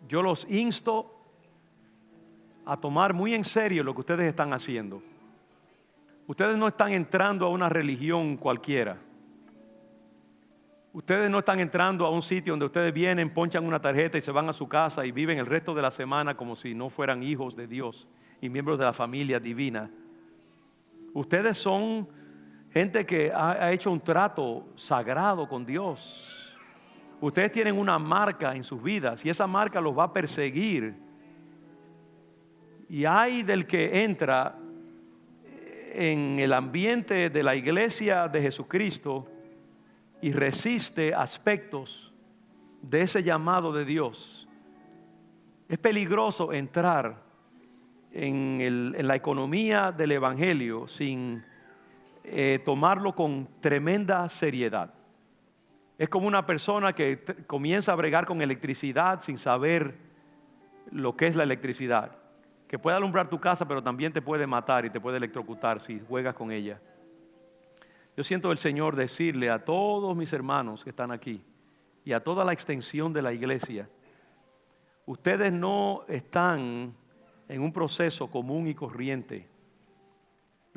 yo los insto a tomar muy en serio lo que ustedes están haciendo. Ustedes no están entrando a una religión cualquiera. Ustedes no están entrando a un sitio donde ustedes vienen, ponchan una tarjeta y se van a su casa y viven el resto de la semana como si no fueran hijos de Dios y miembros de la familia divina. Ustedes son gente que ha hecho un trato sagrado con Dios. Ustedes tienen una marca en sus vidas y esa marca los va a perseguir. Y hay del que entra en el ambiente de la iglesia de Jesucristo y resiste aspectos de ese llamado de Dios. Es peligroso entrar en la economía del Evangelio sin tomarlo con tremenda seriedad. Es como una persona que comienza a bregar con electricidad sin saber lo que es la electricidad, que puede alumbrar tu casa pero también te puede matar y te puede electrocutar si juegas con ella. Yo siento el Señor decirle a todos mis hermanos que están aquí y a toda la extensión de la iglesia: ustedes no están en un proceso común y corriente.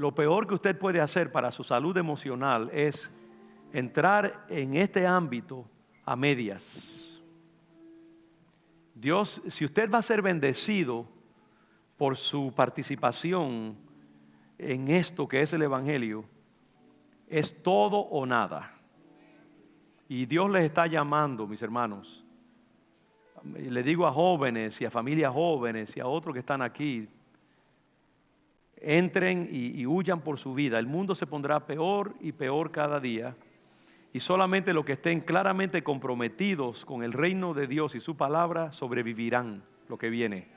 lo peor que usted puede hacer para su salud emocional es entrar en este ámbito a medias. Dios, si usted va a ser bendecido por su participación en esto que es el Evangelio, es todo o nada. Y Dios les está llamando, mis hermanos. Le digo a jóvenes y a familias jóvenes y a otros que están aquí, entren y huyan por su vida. El mundo se pondrá peor y peor cada día. Y solamente los que estén claramente comprometidos con el reino de Dios y su palabra sobrevivirán lo que viene.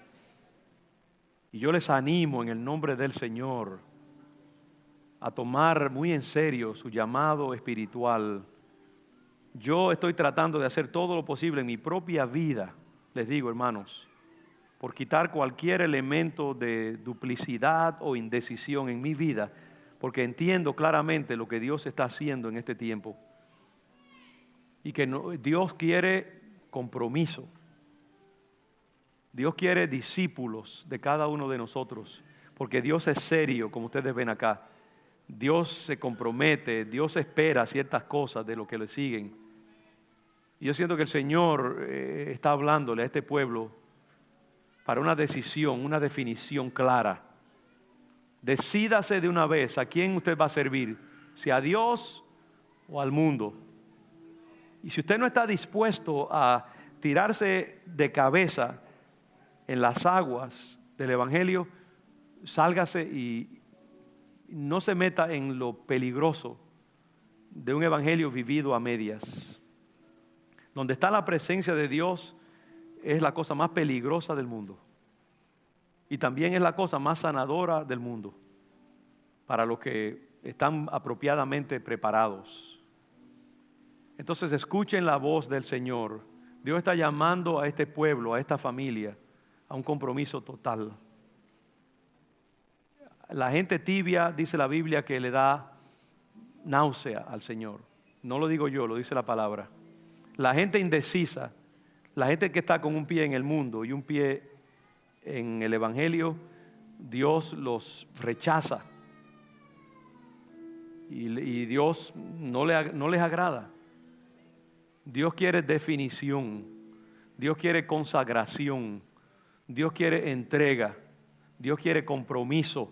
Y yo les animo en el nombre del Señor a tomar muy en serio su llamado espiritual. Yo estoy tratando de hacer todo lo posible en mi propia vida, les digo, hermanos, por quitar cualquier elemento de duplicidad o indecisión en mi vida, porque entiendo claramente lo que Dios está haciendo en este tiempo. Y que Dios quiere compromiso. Dios quiere discípulos de cada uno de nosotros, porque Dios es serio, como ustedes ven acá. Dios se compromete, Dios espera ciertas cosas de los que le siguen. Y yo siento que el Señor está hablándole a este pueblo para una decisión, una definición clara. Decídase de una vez a quién usted va a servir, si a Dios o al mundo. Y si usted no está dispuesto a tirarse de cabeza en las aguas del Evangelio, sálgase y no se meta en lo peligroso de un Evangelio vivido a medias. Donde está la presencia de Dios es la cosa más peligrosa del mundo. Y también es la cosa más sanadora del mundo para los que están apropiadamente preparados. Entonces escuchen la voz del Señor. Dios está llamando a este pueblo, a esta familia, a un compromiso total. La gente tibia, dice la Biblia, que le da náusea al Señor. No lo digo yo, lo dice la palabra. La gente indecisa, la gente que está con un pie en el mundo y un pie en el Evangelio, Dios los rechaza. Y Dios no les agrada. Dios quiere definición, Dios quiere consagración, Dios quiere entrega, Dios quiere compromiso,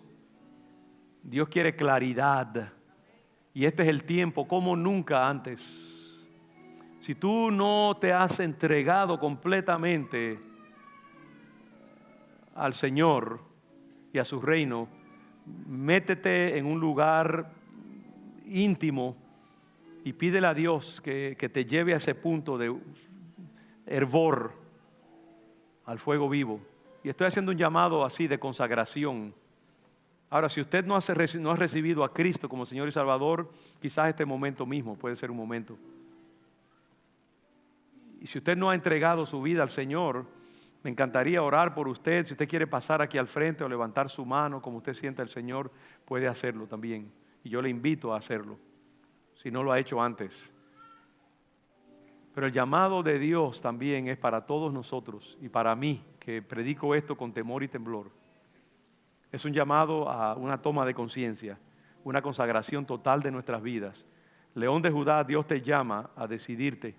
Dios quiere claridad. Y este es el tiempo como nunca antes. Si tú no te has entregado completamente al Señor y a su reino, métete en un lugar íntimo y pídele a Dios que te lleve a ese punto de hervor al fuego vivo. Y estoy haciendo un llamado así de consagración. Ahora, si usted no ha recibido a Cristo como Señor y Salvador, quizás este momento mismo puede ser un momento. Y si usted no ha entregado su vida al Señor, me encantaría orar por usted. Si usted quiere pasar aquí al frente o levantar su mano como usted sienta el Señor, puede hacerlo también. Y yo le invito a hacerlo, si no lo ha hecho antes. Pero el llamado de Dios también es para todos nosotros y para mí, que predico esto con temor y temblor. Es un llamado a una toma de conciencia, una consagración total de nuestras vidas. León de Judá, Dios te llama a decidirte.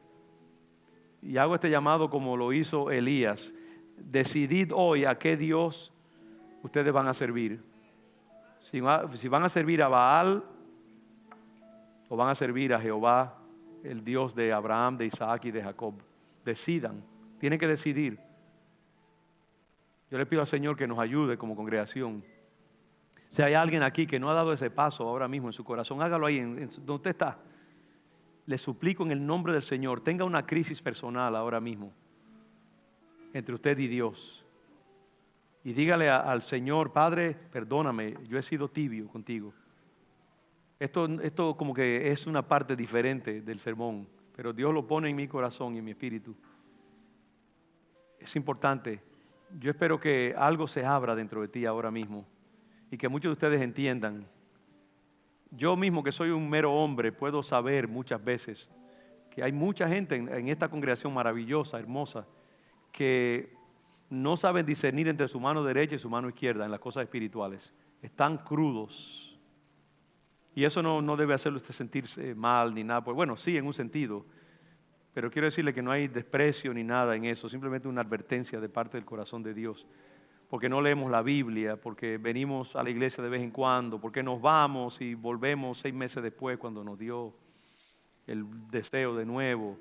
Y hago este llamado como lo hizo Elías. Decidid hoy a qué Dios ustedes van a servir. Si van a servir a Baal o van a servir a Jehová, el Dios de Abraham, de Isaac y de Jacob. Decidan, tienen que decidir. Yo le pido al Señor que nos ayude como congregación. Si hay alguien aquí que no ha dado ese paso ahora mismo en su corazón, hágalo ahí donde usted está. Le suplico en el nombre del Señor, tenga una crisis personal ahora mismo entre usted y Dios. Y dígale al Señor, Padre, perdóname, yo he sido tibio contigo. Esto como que es una parte diferente del sermón, pero Dios lo pone en mi corazón y en mi espíritu. Es importante. Yo espero que algo se abra dentro de ti ahora mismo y que muchos de ustedes entiendan. Yo mismo, que soy un mero hombre, puedo saber muchas veces que hay mucha gente en esta congregación maravillosa, hermosa, que no saben discernir entre su mano derecha y su mano izquierda en las cosas espirituales. Están crudos. Y eso no debe hacerle usted sentirse mal ni nada. Pues bueno, sí, en un sentido. Pero quiero decirle que no hay desprecio ni nada en eso. Simplemente una advertencia de parte del corazón de Dios. Porque no leemos la Biblia, porque venimos a la iglesia de vez en cuando, porque nos vamos y volvemos 6 meses después cuando nos dio el deseo de nuevo,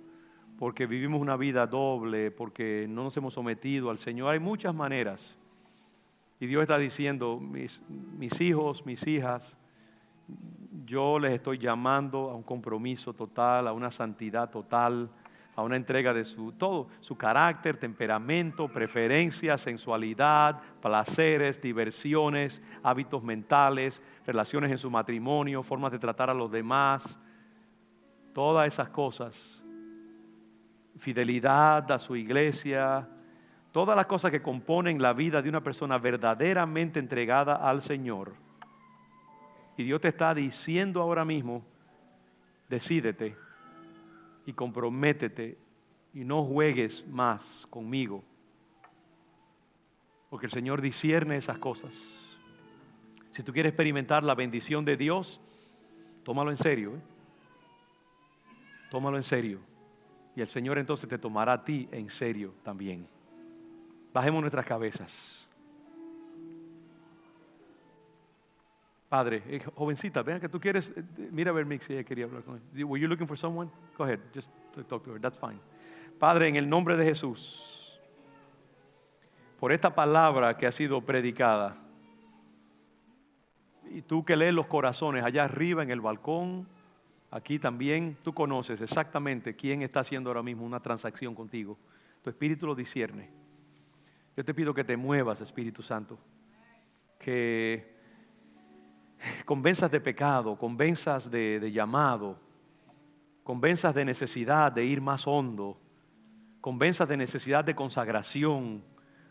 porque vivimos una vida doble, porque no nos hemos sometido al Señor. Hay muchas maneras. Y Dios está diciendo, mis hijos, mis hijas, yo les estoy llamando a un compromiso total, a una santidad total, a una entrega de todo, su carácter, temperamento, preferencias, sensualidad, placeres, diversiones, hábitos mentales, relaciones en su matrimonio, formas de tratar a los demás, todas esas cosas, fidelidad a su iglesia, todas las cosas que componen la vida de una persona verdaderamente entregada al Señor. Y Dios te está diciendo ahora mismo, decídete y comprométete y no juegues más conmigo. Porque el Señor discierne esas cosas. Si tú quieres experimentar la bendición de Dios, tómalo en serio. Tómalo en serio. Y el Señor entonces te tomará a ti en serio también. Bajemos nuestras cabezas. Padre, jovencita, vean que tú quieres, mira a ver Mix si ella quería hablar con él. Were you looking for someone? Go ahead, just talk to her, that's fine. Padre, en el nombre de Jesús, por esta palabra que ha sido predicada, y tú que lees los corazones allá arriba en el balcón, aquí también, tú conoces exactamente quién está haciendo ahora mismo una transacción contigo. Tu espíritu lo discierne. Yo te pido que te muevas, Espíritu Santo, que convenzas de pecado, convenzas de llamado, convenzas de necesidad de ir más hondo, convenzas de necesidad de consagración,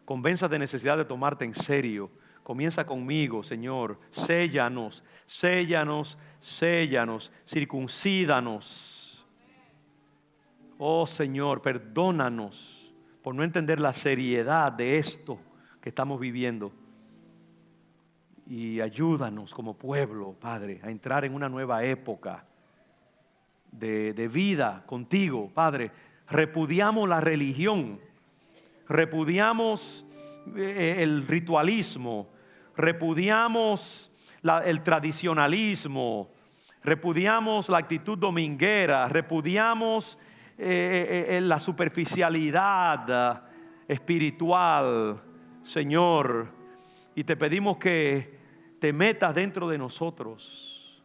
convenzas de necesidad de tomarte en serio. Comienza conmigo, Señor. Séllanos, séllanos, séllanos, circuncídanos. Oh Señor, perdónanos por no entender la seriedad de esto que estamos viviendo. Y ayúdanos como pueblo, Padre, a entrar en una nueva época de vida contigo, Padre. Repudiamos la religión, repudiamos el ritualismo, repudiamos el tradicionalismo, repudiamos la actitud dominguera, repudiamos la superficialidad espiritual, Señor. Y te pedimos que te metas dentro de nosotros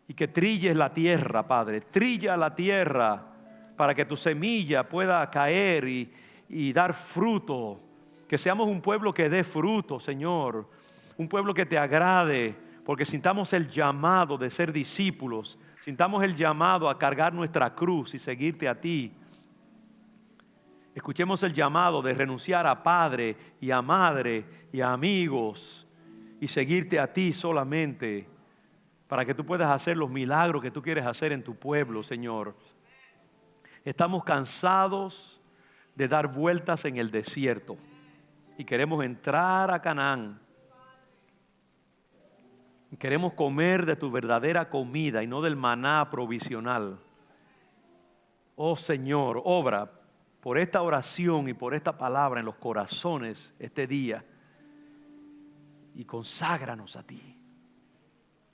y que trilles la tierra, Padre. Trilla la tierra para que tu semilla pueda caer y dar fruto. Que seamos un pueblo que dé fruto, Señor. Un pueblo que te agrade, porque sintamos el llamado de ser discípulos. Sintamos el llamado a cargar nuestra cruz y seguirte a ti. Escuchemos el llamado de renunciar a padre y a madre y a amigos y seguirte a ti solamente para que tú puedas hacer los milagros que tú quieres hacer en tu pueblo, Señor. Estamos cansados de dar vueltas en el desierto y queremos entrar a Canaán. Queremos comer de tu verdadera comida y no del maná provisional. Oh Señor, obra por esta oración y por esta palabra en los corazones este día y conságranos a ti.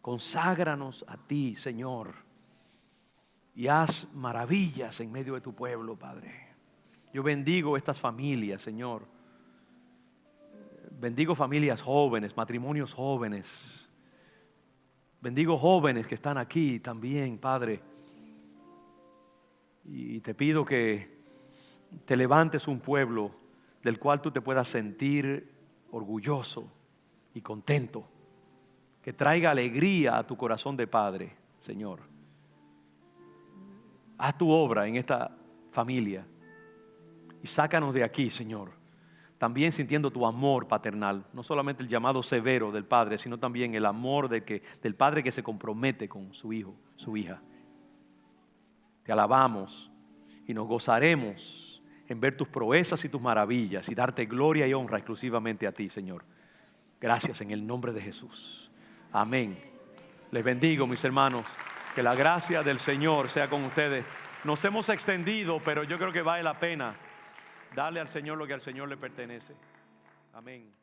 Conságranos a ti, Señor, y haz maravillas en medio de tu pueblo, Padre. Yo bendigo estas familias, Señor. Bendigo familias jóvenes, matrimonios jóvenes. Bendigo jóvenes que están aquí también, Padre. Y te pido que te levantes un pueblo del cual tú te puedas sentir orgulloso y contento. Que traiga alegría a tu corazón de padre, Señor. Haz tu obra en esta familia y sácanos de aquí, Señor. También sintiendo tu amor paternal, no solamente el llamado severo del padre, sino también el amor del padre que se compromete con su hijo, su hija. Te alabamos y nos gozaremos en ver tus proezas y tus maravillas y darte gloria y honra exclusivamente a ti, Señor. Gracias en el nombre de Jesús. Amén. Les bendigo, mis hermanos. Que la gracia del Señor sea con ustedes. Nos hemos extendido, pero yo creo que vale la pena darle al Señor lo que al Señor le pertenece. Amén.